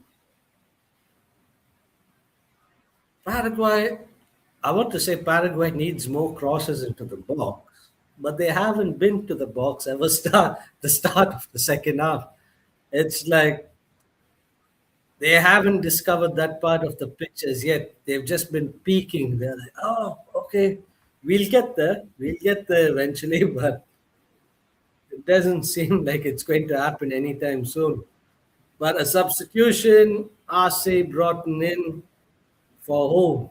Paraguay, I want to say Paraguay needs more crosses into the box, but they haven't been to the box ever start the start of the second half. It's like they haven't discovered that part of the pitch as yet. They've just been peeking. They're like, oh, okay, we'll get there. We'll get there eventually, but it doesn't seem like it's going to happen anytime soon. But a substitution, Arce brought in for who?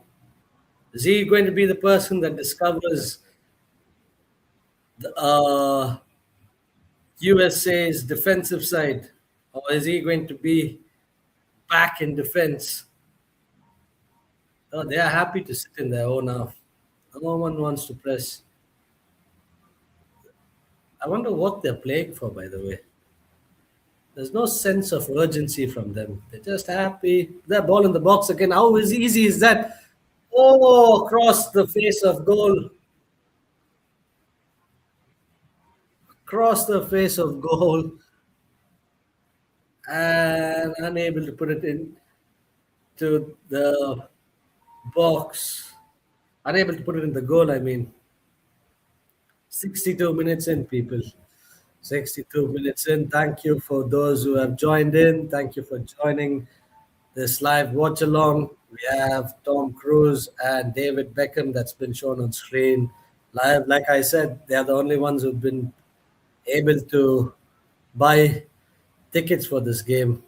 Is he going to be the person that discovers the USA's defensive side? Or is he going to be back in defense? Oh, they are happy to sit in their own half. No one wants to press. I wonder what they're playing for, by the way. There's no sense of urgency from them. They're just happy. That ball in the box again. How easy is that? Oh, across the face of goal. Across the face of goal. And unable to put it into the box. Unable to put it in the goal, I mean. 62 minutes in, people. 62 minutes in. Thank you for those who have joined in. Thank you for joining this live watch along. We have Tom Cruise and David Beckham that's been shown on screen live. Like I said, they are the only ones who've been able to buy tickets for this game.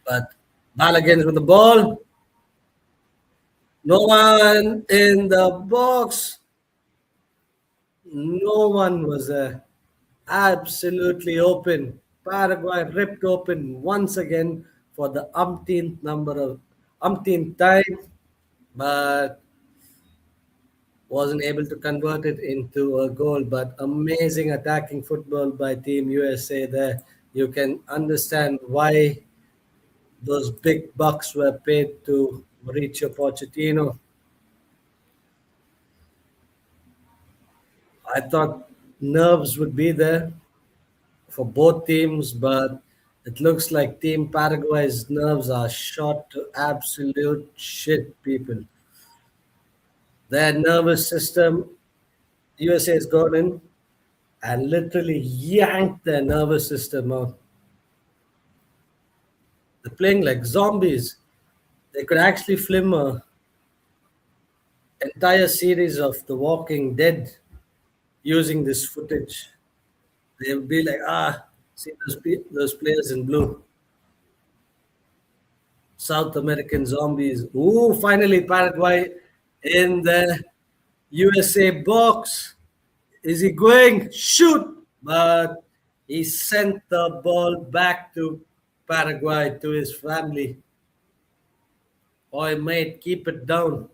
But Balogun's with the ball. No one in the box. No one was absolutely open. Paraguay ripped open once again for the umpteenth time, but wasn't able to convert it into a goal. But amazing attacking football by Team USA there. You can understand why those big bucks were paid to Mauricio Pochettino. I thought nerves would be there for both teams, but it looks like Team Paraguay's nerves are shot to absolute shit, people. Their nervous system, USA has gone in and literally yanked their nervous system out. They're playing like zombies. They could actually film a entire series of The Walking Dead using this footage. They would be like, see those players in blue. South American zombies. Ooh, finally Paraguay in the USA box. Is he going? Shoot! But he sent the ball back to Paraguay to his family. Oi, mate, keep it down.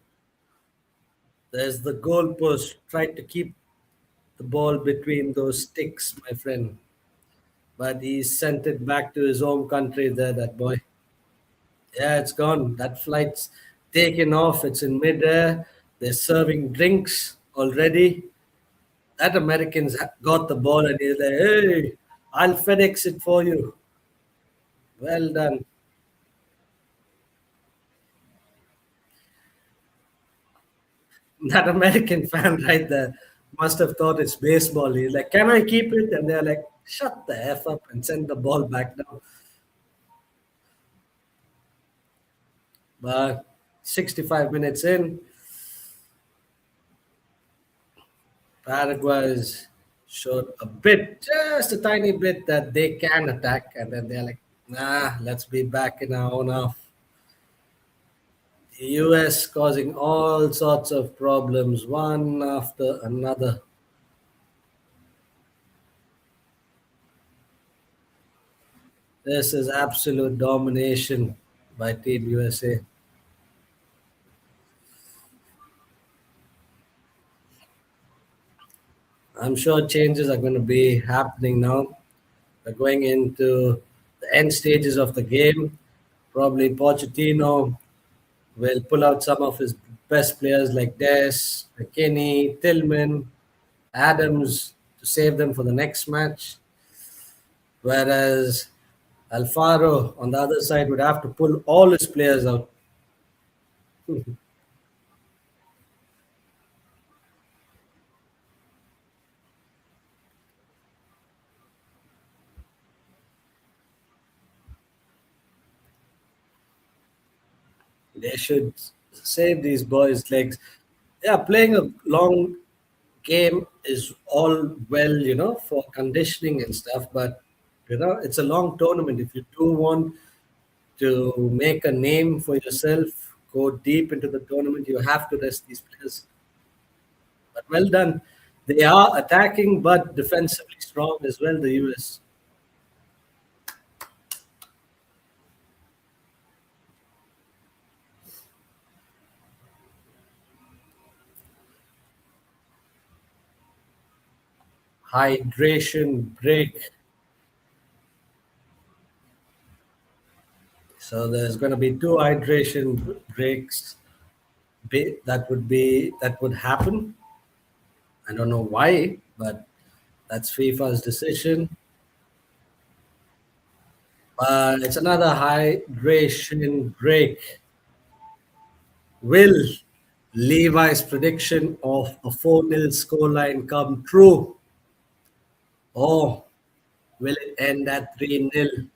There's the goalpost. Try to keep the ball between those sticks, my friend. But he sent it back to his home country there, that boy. Yeah, it's gone. That flight's taken off. It's in midair. They're serving drinks already. That Americans got the ball and he's like, hey, I'll FedEx it for you. Well done. That American fan right there must have thought it's baseball. He's like, can I keep it? And they're like, shut the F up and send the ball back down. But 65 minutes in, Paraguay's showed a bit, just a tiny bit, that they can attack. And then they're like, nah, let's be back in our own half. The US causing all sorts of problems, one after another. This is absolute domination by Team USA. I'm sure changes are going to be happening now. We're going into the end stages of the game. Probably Pochettino will pull out some of his best players like Des, McKinney, Tillman, Adams to save them for the next match. Whereas Alfaro on the other side would have to pull all his players out. They should save these boys' legs. Yeah, playing a long game is all well, for conditioning and stuff, but it's a long tournament. If you do want to make a name for yourself, go deep into the tournament, you have to rest these players. But well done. They are attacking but defensively strong as well, the US. Hydration break. So there's going to be two hydration breaks that would happen. I don't know why, but that's FIFA's decision. But it's another hydration break. Will Levi's prediction of a 4-0 scoreline come true? Or will it end at 3-0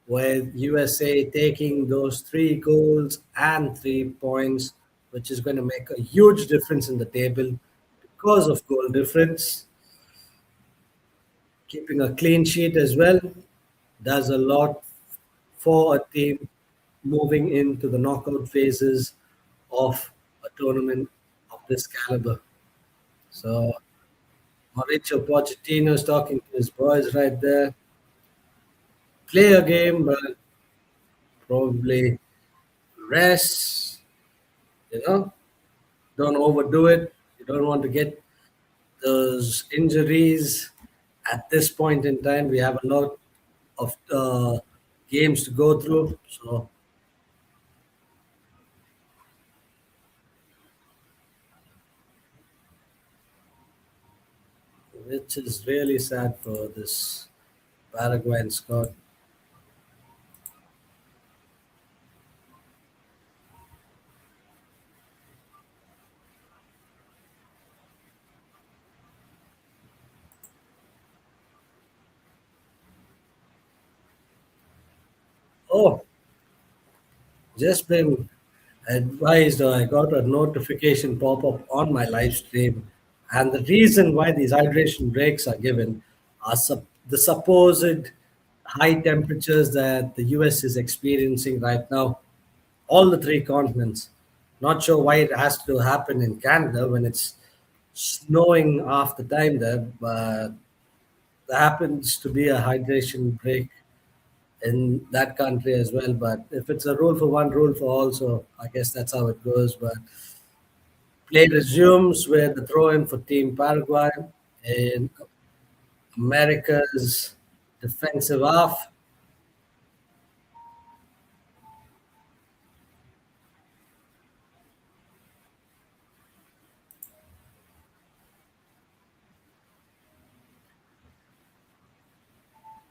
with USA taking those three goals and 3 points, which is going to make a huge difference in the table because of goal difference? Keeping a clean sheet as well does a lot for a team moving into the knockout phases of a tournament of this caliber. So Mauricio Pochettino is talking to his boys right there. Play a game, but probably rest. You know, don't overdo it. You don't want to get those injuries at this point in time. We have a lot of games to go through, so which is really sad for this Paraguayan squad. Oh, just been advised, or I got a notification pop up on my live stream, and the reason why these hydration breaks are given are the supposed high temperatures that the US is experiencing right now, all the three continents. Not sure why it has to happen in Canada when it's snowing half the time there, but there happens to be a hydration break in that country as well. But if it's a rule for one, rule for all, so I guess that's how it goes. But play resumes with the throw in for Team Paraguay in America's defensive half.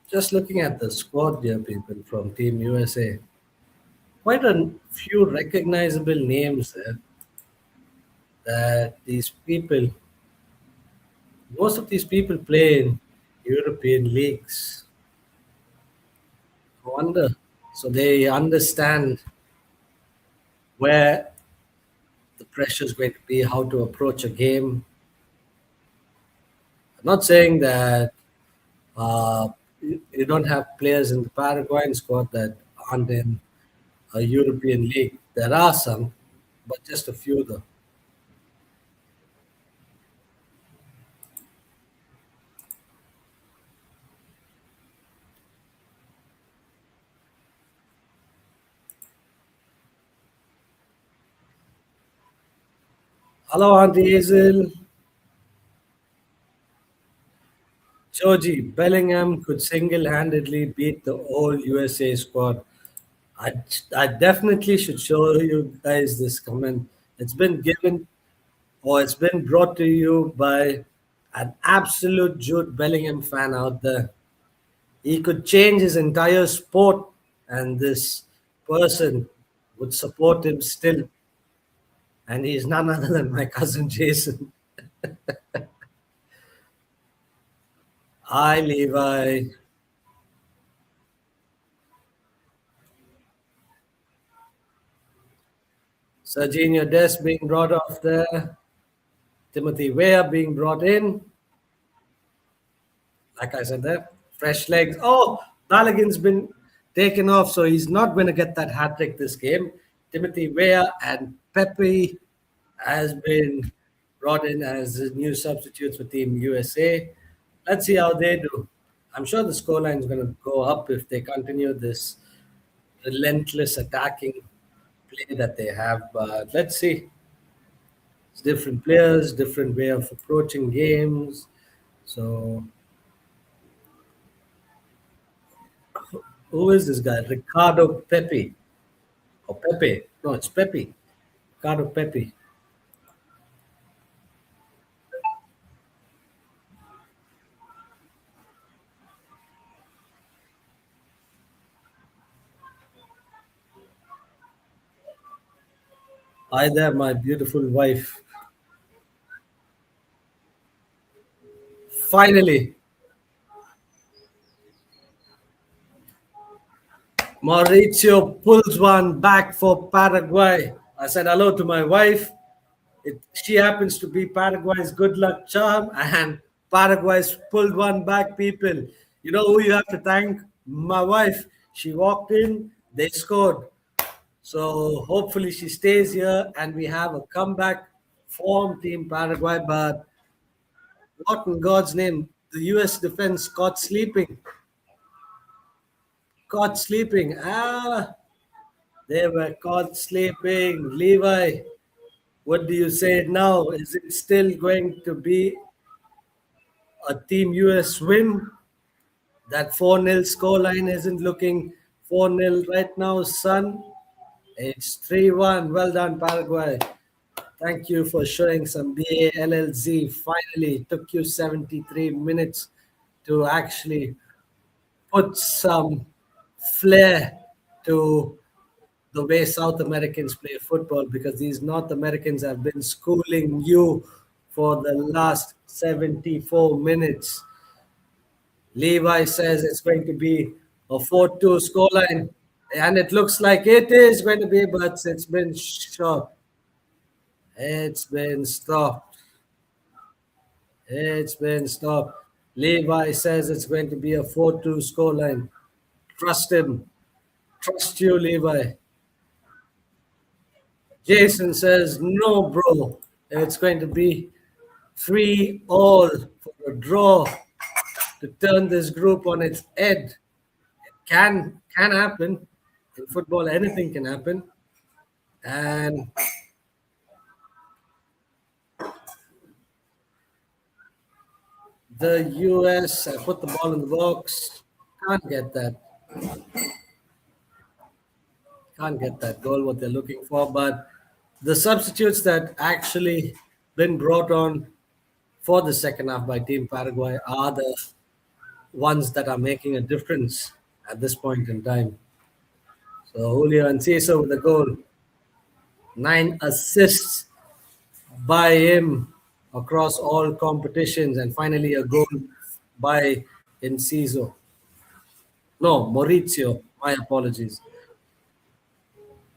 Just looking at the squad, dear people, from Team USA, quite a few recognizable names there that these people, most of these people play in European leagues. No wonder. So they understand where the pressure is going to be, how to approach a game. I'm not saying that you don't have players in the Paraguayan squad that aren't in a European league. There are some, but just a few though. Hello, Auntie Hazel. Georgie Bellingham could single handedly beat the whole USA squad. I, I definitely should show you guys this comment. It's been given or it's been brought to you by an absolute Jude Bellingham fan out there. He could change his entire sport, and this person would support him still. And he's none other than my cousin Jason. Hi, Levi. Serginho Dest being brought off there. Timothy Weah being brought in. Like I said there, fresh legs. Oh, Balogun's been taken off, so he's not going to get that hat trick this game. Timothy Weah and Pepe has been brought in as the new substitutes for Team USA. Let's see how they do. I'm sure the scoreline is going to go up if they continue this relentless attacking play that they have. But let's see. It's different players, different way of approaching games. So who is this guy? Ricardo Pepe. Or Pepe. No, it's Pepe. Ricardo Pepe. Hi there, my beautiful wife. Finally, Mauricio pulls one back for Paraguay. I said hello to my wife. She happens to be Paraguay's good luck charm, and Paraguay's pulled one back, people. You know who you have to thank? My wife. She walked in, they scored. So hopefully she stays here and we have a comeback form Team Paraguay. But what in God's name? The US defense caught sleeping. Caught sleeping. They were caught sleeping. Levi, what do you say now? Is it still going to be a Team US win? That 4-0 scoreline isn't looking 4-0 right now, son. It's 3-1. Well done, Paraguay. Thank you for showing some BALLZ. Finally, it took you 73 minutes to actually put some flair to the way South Americans play football, because these North Americans have been schooling you for the last 74 minutes. Levi says it's going to be a 4-2 scoreline, and it looks like it is going to be, but it's been shot. It's been stopped. It's been stopped. Levi says it's going to be a 4-2 scoreline. Trust him. Trust you, Levi. Jason says, no, bro. It's going to be 3-all for a draw to turn this group on its head. Can happen. In football, anything can happen. And the US, I put the ball in the box. Can't get that. Can't get that goal, what they're looking for. But the substitutes that actually been brought on for the second half by Team Paraguay are the ones that are making a difference at this point in time. So Julio Enciso with a goal, 9 assists by him across all competitions, and finally a goal by Enciso. No, Maurizio. My apologies.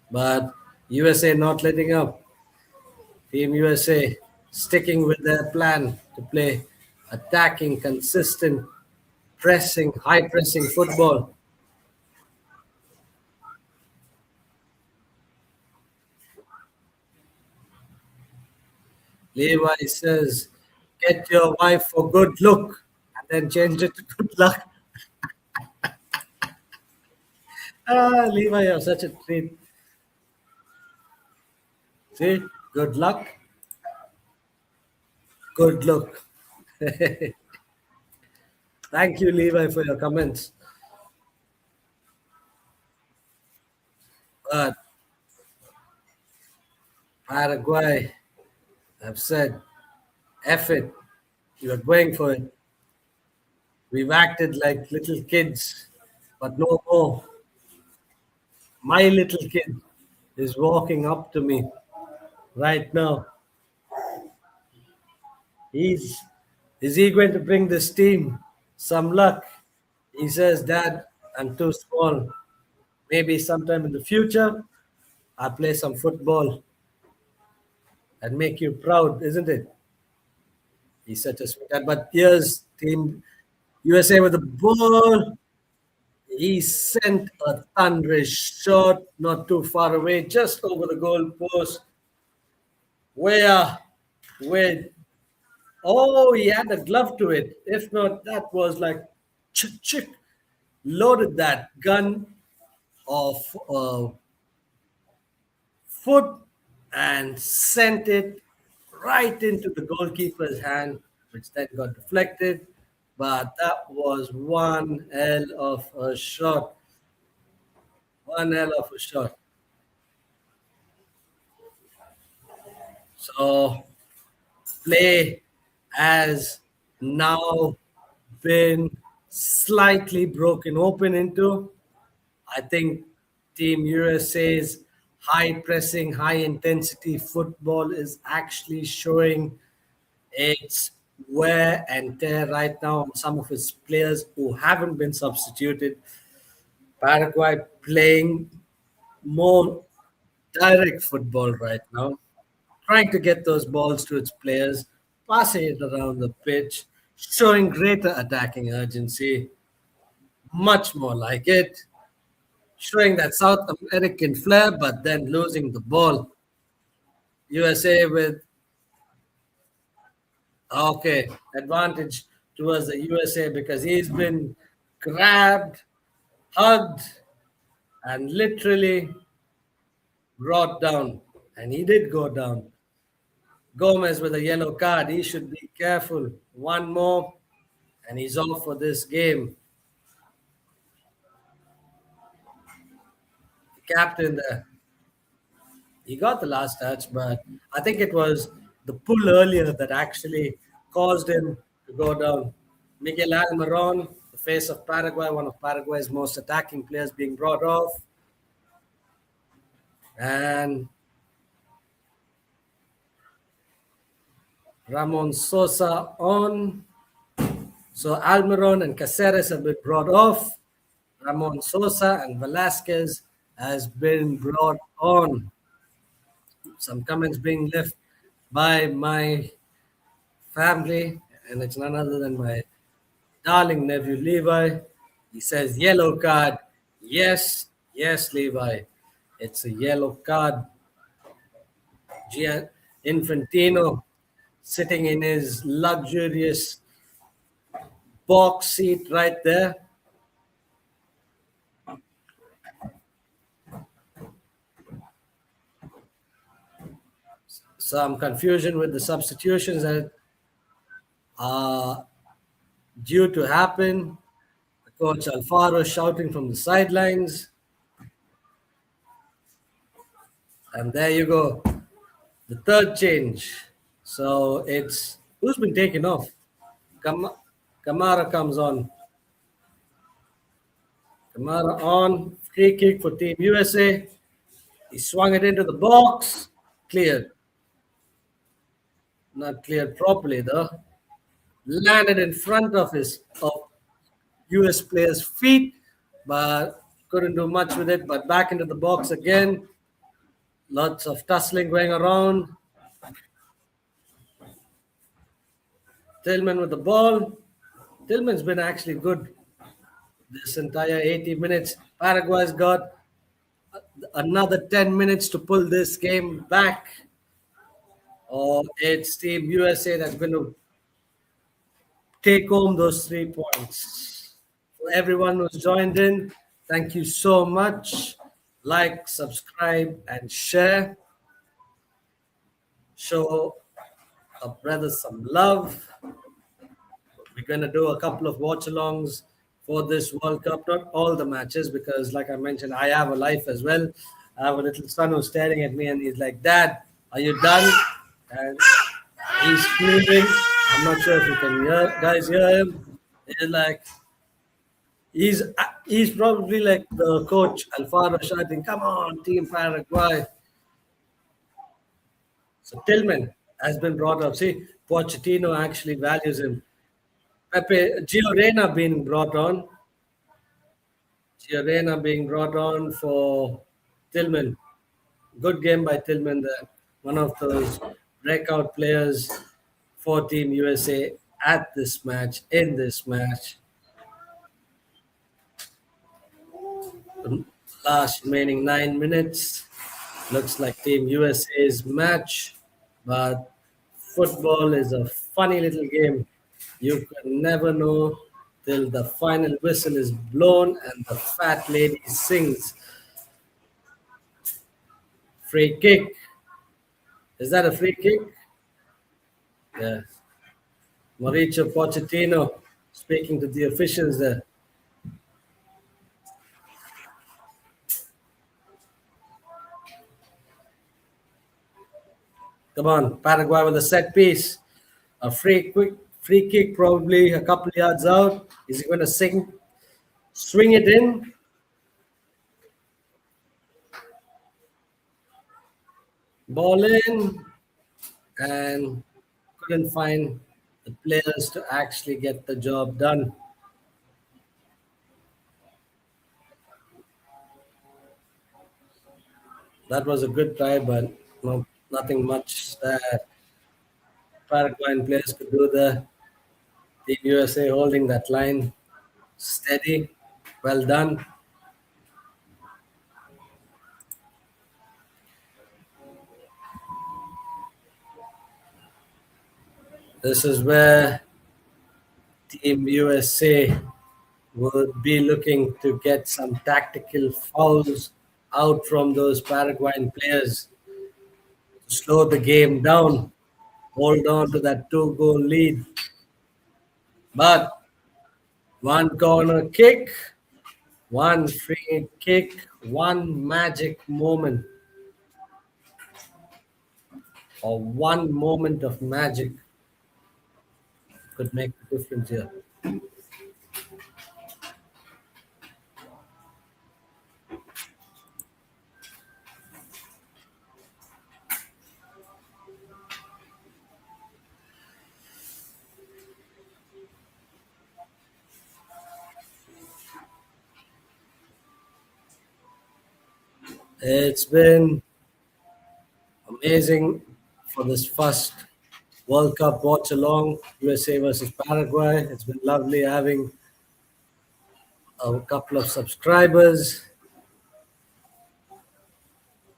But USA not letting up. Team USA sticking with their plan to play attacking, consistent, pressing, high pressing football. Levi says, get your wife for good look and then change it to good luck. Levi, you're such a treat. See, good luck, good look. Thank you, Levi, for your comments. But Paraguay have said, F it, you are going for it. We've acted like little kids, but no more. My little kid is walking up to me right now. He's is he going to bring this team some luck? He says, Dad, I'm too small. Maybe sometime in the future I'll play some football and make you proud, isn't it? He's such a sweetheart. But here's Team USA with the ball. He sent a thunderous shot not too far away, just over the goal post. Where, where, oh, he had a glove to it. If not, that was like chick, chick, loaded that gun of foot and sent it right into the goalkeeper's hand, which then got deflected. But that was one hell of a shot. One hell of a shot. So play has now been slightly broken open into. I think Team USA's high pressing, high intensity football is actually showing its wear and tear right now on some of its players who haven't been substituted. Paraguay playing more direct football right now, trying to get those balls to its players, passing it around the pitch, showing greater attacking urgency, much more like it, showing that South American flair, but then losing the ball. USA with okay advantage towards the USA because he's been grabbed, hugged, and literally brought down. And he did go down. Gomez with a yellow card. He should be careful. One more, and he's off for this game. The captain there. He got the last touch, but I think it was the pull earlier that actually caused him to go down. Miguel Almiron, the face of Paraguay, one of Paraguay's most attacking players, being brought off. And Ramon Sosa on. So Almiron and Caceres have been brought off. Ramon Sosa and Velasquez has been brought on. Some comments being left by my family, and it's none other than my darling nephew Levi. He says, yellow card. Yes, yes, Levi. It's a yellow card. Gian Infantino sitting in his luxurious box seat right there. Some confusion with the substitutions that are due to happen. Coach Alfaro shouting from the sidelines. And there you go. The third change. So it's who's been taken off? Kamara comes on. Kamara on. Free kick for Team USA. He swung it into the box. Cleared. Not cleared properly though. Landed in front of his US player's feet, but couldn't do much with it. But back into the box again. Lots of tussling going around. Tillman with the ball. Tillman's been actually good this entire 80 minutes. Paraguay's got another 10 minutes to pull this game back. Or it's Team USA that's going to take home those 3 points. For everyone who's joined in, thank you so much. Like, subscribe, and share. Show our brothers some love. We're going to do a couple of watch-alongs for this World Cup. Not all the matches because, like I mentioned, I have a life as well. I have a little son who's staring at me and he's like, Dad, are you done? And he's screaming. I'm not sure if you can guys hear him. He's like, he's probably like the coach Alfaro shouting, "Come on, Team Paraguay!" So Tillman has been brought up. See, Pochettino actually values him. Pepe Gio Reyna being brought on. Gio Reyna being brought on for Tillman. Good game by Tillman there. One of those breakout players for Team USA at this match, in this match. The last remaining 9 minutes. Looks like Team USA's match, but football is a funny little game. You can never know till the final whistle is blown and the fat lady sings. Free kick. Is that a free kick? Yeah. Mauricio Pochettino speaking to the officials there. Come on, Paraguay with a set piece. A free kick, probably a couple yards out. Is he going to swing it in? Ball in, and couldn't find the players to actually get the job done. That was a good try, but nothing much that Paraguayan players could do there. Team USA holding that line steady. Well done. This is where Team USA would be looking to get some tactical fouls out from those Paraguayan players to slow the game down, hold on to that two-goal lead. But one corner kick, one free kick, one magic moment, or one moment of magic could make the difference here. It's been amazing for this first World Cup watch along, USA versus Paraguay. It's been lovely having a couple of subscribers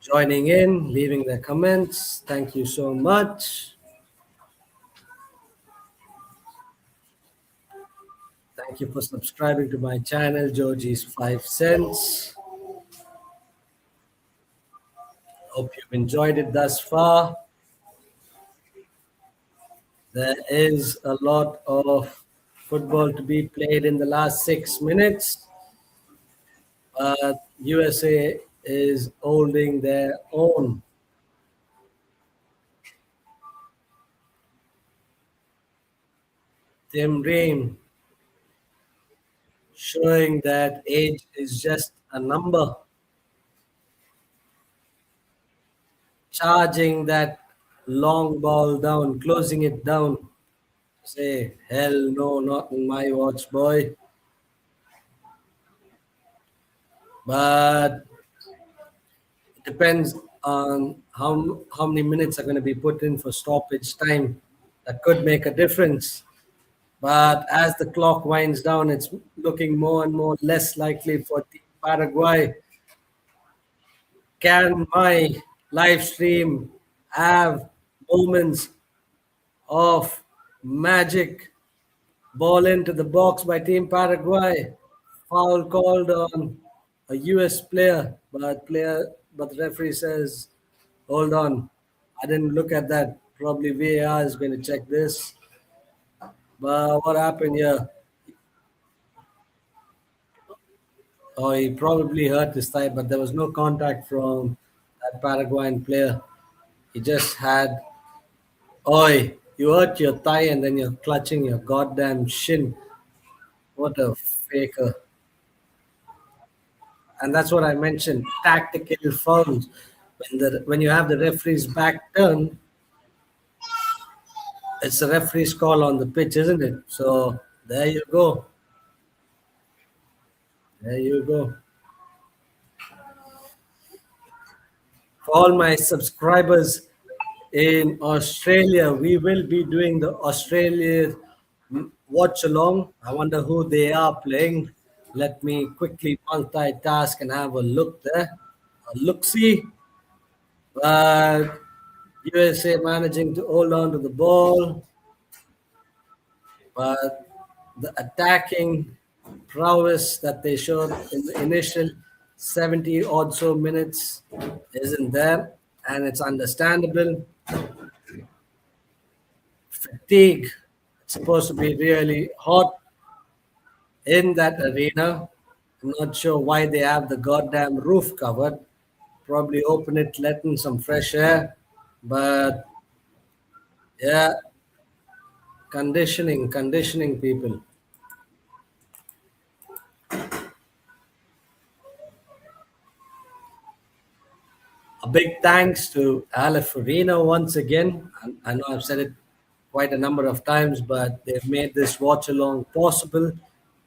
joining in, leaving their comments. Thank you so much. Thank you for subscribing to my channel, Georgie's 5 Cents. Hope you've enjoyed it thus far. There is a lot of football to be played in the last 6 minutes, but USA is holding their own. Tim Ream showing that age is just a number, charging that long ball down, closing it down. Say, hell no, not in my watch, boy. But it depends on how many minutes are going to be put in for stoppage time. That could make a difference. But as the clock winds down, it's looking more and more less likely for Team Paraguay. Can my live stream have moments of magic? Ball into the box by Team Paraguay. Foul called on a US player, but the referee says, "Hold on, I didn't look at that. Probably VAR is going to check this." But what happened here? Oh, he probably hurt his thigh, but there was no contact from that Paraguayan player. He just had, oi, you hurt your thigh and then you're clutching your goddamn shin. What a faker. And that's what I mentioned, tactical fouls. When you have the referee's back turned, it's the referee's call on the pitch, isn't it? So there you go. There you go. For all my subscribers in Australia, we will be doing the Australia watch along. I wonder who they are playing. Let me quickly multitask and have a look there. A look see. But USA managing to hold on to the ball. But the attacking prowess that they showed in the initial 70 odd so minutes isn't there, and it's understandable. Fatigue. It's supposed to be really hot in that arena. I'm not sure why they have the goddamn roof covered. Probably open it, let in some fresh air. But yeah, conditioning people. A big thanks to Aleph Arena once again. I know I've said it quite a number of times, but they've made this watch along possible,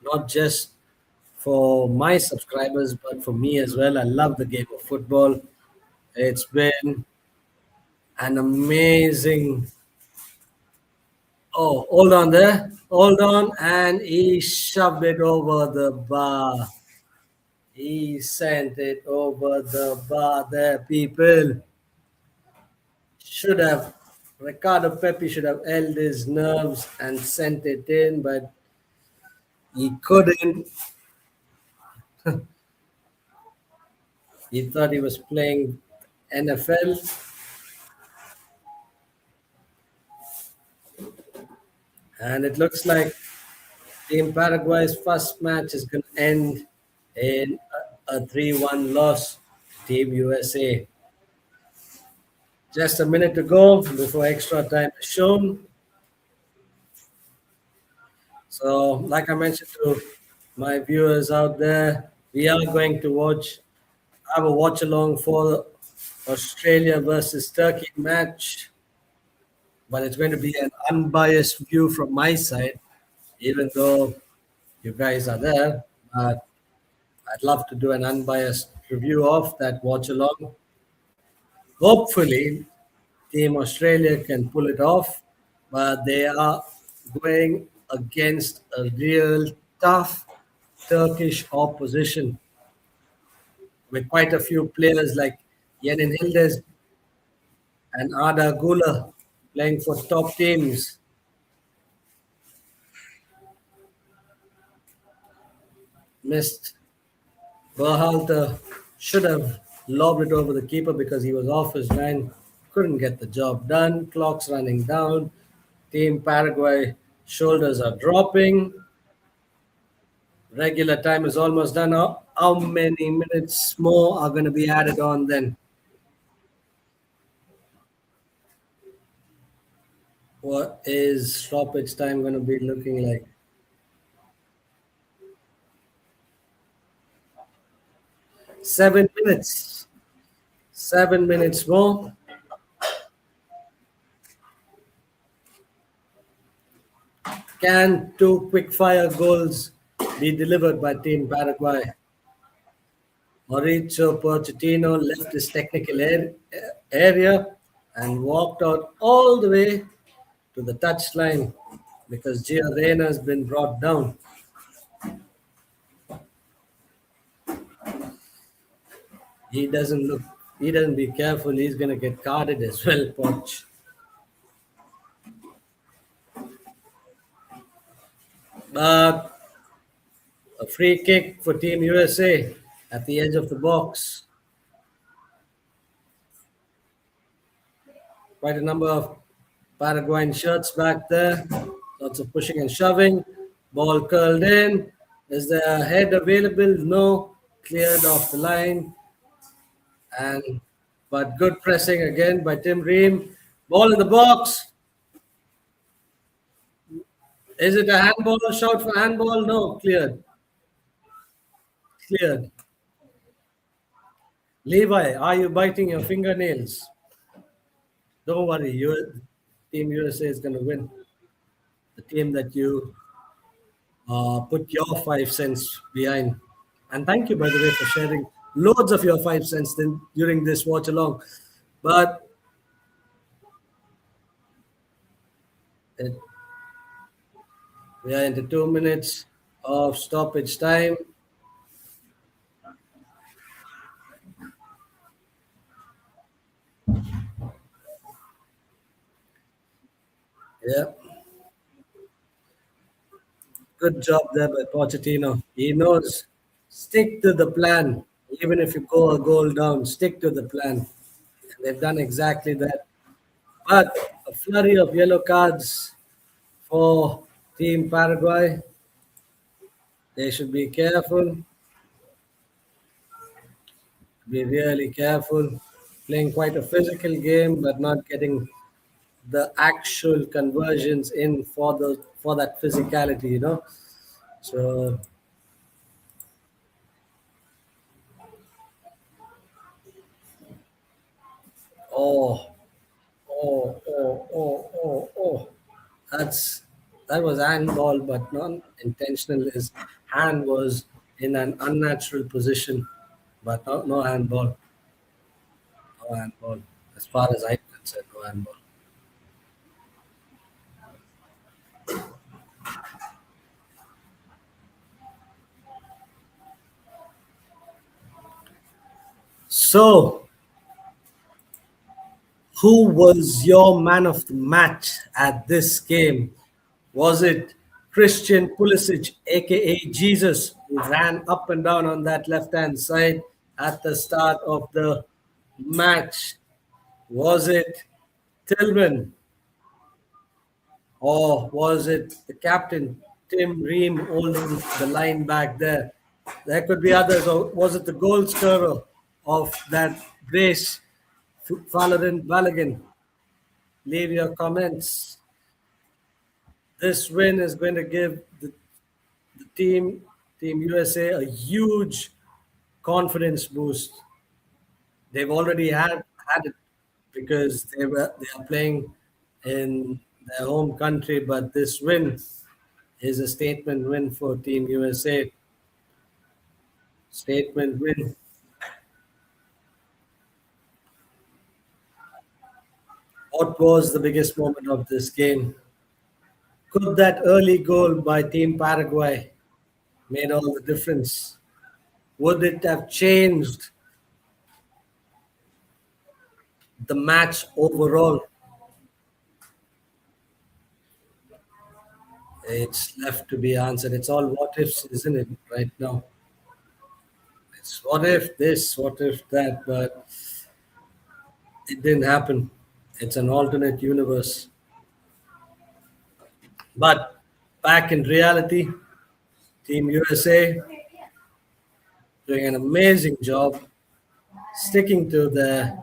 not just for my subscribers, but for me as well. I love the game of football. It's been an amazing. Oh, hold on there. Hold on. And he shoved it over the bar. He sent it over the bar there, people. Should have Ricardo Pepe should have held his nerves and sent it in, but he couldn't. He thought he was playing NFL, and it looks like Team Paraguay's first match is going to end in a 3-1 loss to Team USA. Just a minute to go before extra time is shown. So, like I mentioned to my viewers out there, we are going to have a watch along for the Australia versus Turkey match, but it's going to be an unbiased view from my side, even though you guys are there. But I'd love to do an unbiased review of that watch along. Hopefully, Team Australia can pull it off, but they are going against a real tough Turkish opposition with quite a few players like Yenin Hildes and Arda Güler playing for top teams. Missed. Berhalter should have lobbed it over the keeper because he was off his line. Couldn't get the job done. Clock's running down. Team Paraguay shoulders are dropping. Regular time is almost done. How many minutes more are going to be added on then? What is stoppage time going to be looking like? 7 minutes. 7 minutes more. Can two quick fire goals be delivered by Team Paraguay? Mauricio Pochettino left his technical area and walked out all the way to the touchline because Gio Reyna has been brought down. He doesn't look. He doesn't be careful. He's gonna get carded as well, Poch. But a free kick for Team USA at the edge of the box. Quite a number of Paraguayan shirts back there. Lots of pushing and shoving. Ball curled in. Is there a head available? No. cleared off the line, and but good pressing again by Tim Ream. Ball in the box. Is it a handball? Shout for handball? No, cleared. Cleared. Levi, are you biting your fingernails? Don't worry, Team USA is going to win. The team that you put your 5 cents behind. And thank you, by the way, for sharing loads of your 5 cents during this watch along. But it, we are into 2 minutes of stoppage time. Yeah, good job there by Pochettino. He knows stick to the plan. Even if you go a goal down, stick to the plan. And they've done exactly that. But a flurry of yellow cards for Team Paraguay. They should be careful, be really careful. Playing quite a physical game, but not getting the actual conversions in for that physicality, you know. So, oh, oh. That's that was handball, but non-intentional. His hand was in an unnatural position, but no handball. No handball. As far as I'm concerned, no handball. So, who was your man of the match at this game? Was it Christian Pulisic, aka Jesus, who ran up and down on that left hand side at the start of the match? Was it Tillman, or was it the captain, Tim Ream, holding the line back there? There could be others, or was it the goal scorer of that brace, Falarin Balogun? Leave your comments. This win is going to give the Team USA, a huge confidence boost. They've already had it because they are playing in their home country, but this win is a statement win for Team USA. Statement win. What was the biggest moment of this game? Could that early goal by Team Paraguay made all the difference? Would it have changed the match overall? It's left to be answered. It's all what ifs, isn't it, right now? It's what if this, what if that, but it didn't happen. It's an alternate universe. But back in reality, Team USA doing an amazing job, sticking to the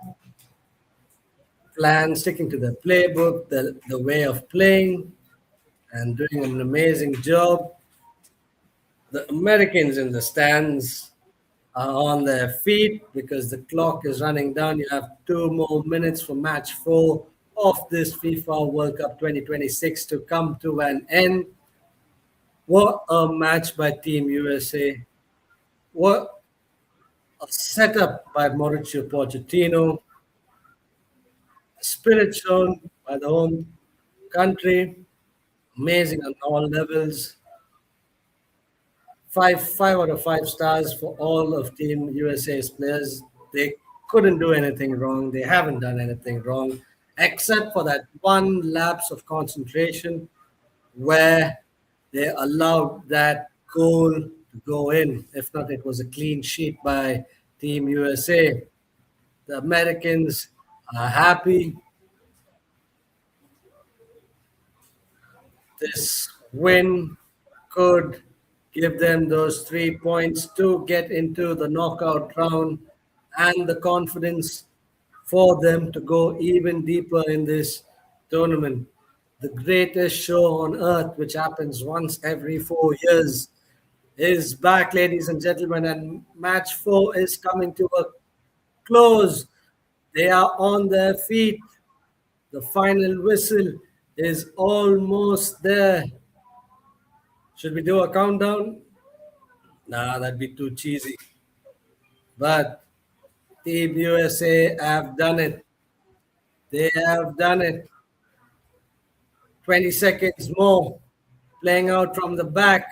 plan, sticking to the playbook, the way of playing, and doing an amazing job. The Americans in the stands are on their feet because the clock is running down. You have 2 more minutes for match four of this FIFA World Cup 2026 to come to an end. What a match by Team USA. What a setup by Mauricio Pochettino. Spirit shown by the home country. Amazing on all levels. Five out of 5 stars for all of Team USA's players. They couldn't do anything wrong. They haven't done anything wrong, except for that one lapse of concentration where they allowed that goal to go in. If not, it was a clean sheet by Team USA. The Americans are happy. This win could Give them those 3 points to get into the knockout round and the confidence for them to go even deeper in this tournament. The greatest show on earth, which happens once every 4 years, is back, ladies and gentlemen, and match four is coming to a close. They are on their feet. The final whistle is almost there. Should we do a countdown? Nah, that'd be too cheesy. But Team USA have done it. They have done it. 20 seconds more. Playing out from the back.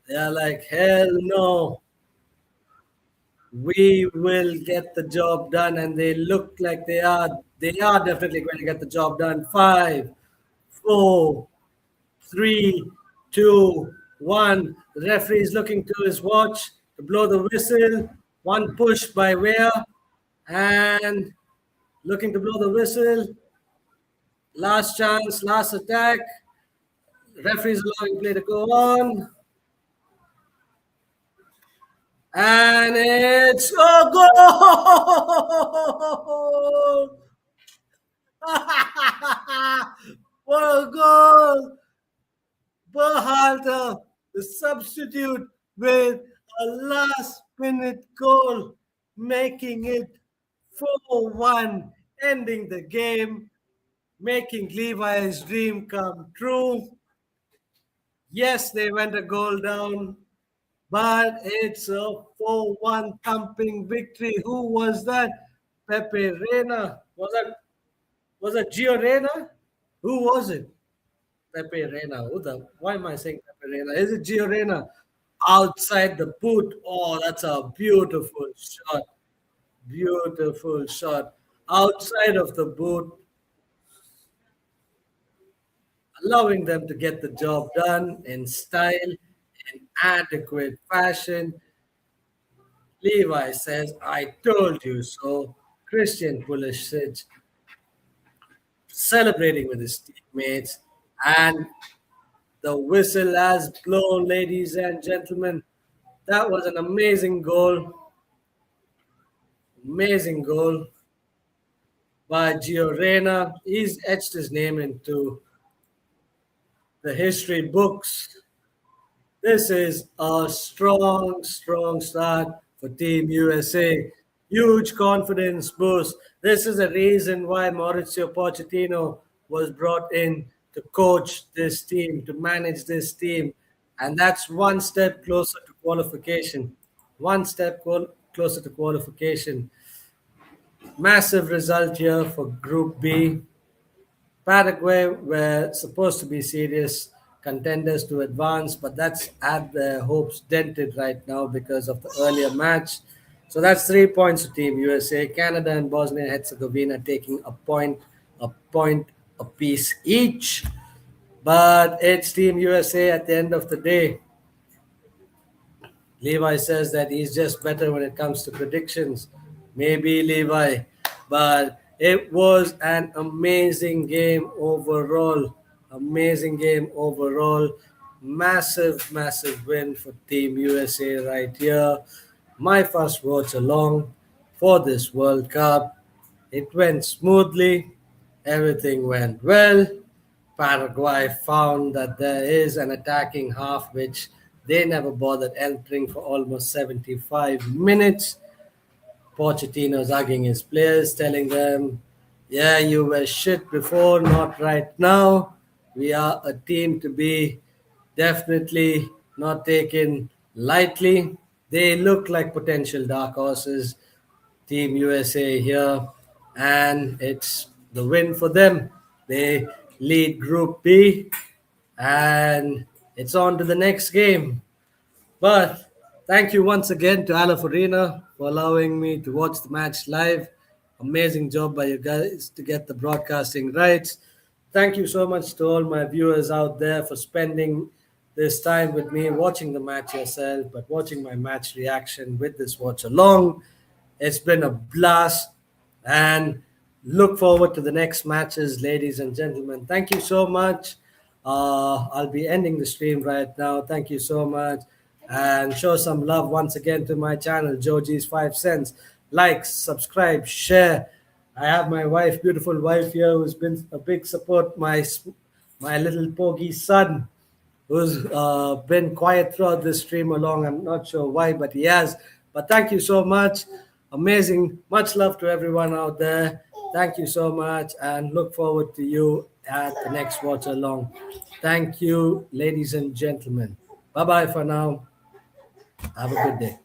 They're like, hell no. We will get the job done. And they look like they are. They are definitely going to get the job done. Five, four, three, two, one. The referee is looking to his watch to blow the whistle. One push by Weah and looking to blow the whistle. Last chance, last attack. Referee's allowing play to go on. And it's a goal! What a goal! Berhalter, the substitute, with a last minute goal, making it 4-1, ending the game, making Levi's dream come true. Yes, they went a goal down, but it's a 4-1 thumping victory. Who was that? Pepe Reina. Was that Gio Reina? Who was it? Pepe Reina. Why am I saying Pepe Reina? Is it Gio Reina? Outside the boot. Oh, that's a beautiful shot. Beautiful shot. Outside of the boot, allowing them to get the job done in style, in adequate fashion. Levi says, I told you so. Christian Pulisic celebrating with his teammates, and the whistle has blown, ladies and gentlemen. That was an amazing goal. Amazing goal by Gio Reyna. He's etched his name into the history books. This is a strong, strong start for Team USA. Huge confidence boost. This is the reason why Mauricio Pochettino was brought in to coach this team, to manage this team. And that's one step closer to qualification. One step closer to qualification. Massive result here for Group B. Paraguay were supposed to be serious contenders to advance, but that's had their hopes dented right now because of the earlier match. So that's 3 points to Team USA. Canada and Bosnia and Herzegovina taking a point apiece each. But it's Team USA at the end of the day. Levi says that he's just better when it comes to predictions. Maybe Levi, but it was an amazing game overall. Amazing game overall. Massive, massive win for Team USA right here. My first watch along for this World Cup. It went smoothly. Everything went well. Paraguay found that there is an attacking half which they never bothered entering for almost 75 minutes. Pochettino's hugging his players, telling them, yeah, you were shit before, not right now. We are a team to be definitely not taken lightly. They look like potential dark horses, Team USA here, and it's the win for them. They lead Group B, and it's on to the next game. But thank you once again to Ala Farina for allowing me to watch the match live. Amazing job by you guys to get the broadcasting rights. Thank you so much to all my viewers out there for spending this time with me, watching the match yourself, but watching my match reaction with this watch along. It's been a blast, and look forward to the next matches, ladies and gentlemen. Thank you so much. I'll be ending the stream right now. Thank you so much. And show some love once again to my channel, Joji's 5 Cents. Like, subscribe, share. I have my wife, beautiful wife here, who's been a big support. My little poggy son, who's been quiet throughout this stream along. I'm not sure why, but he has. But thank you so much. Amazing. Much love to everyone out there. Thank you so much, and look forward to you at the next watch along. Thank you, ladies and gentlemen. Bye bye for now. Have a good day.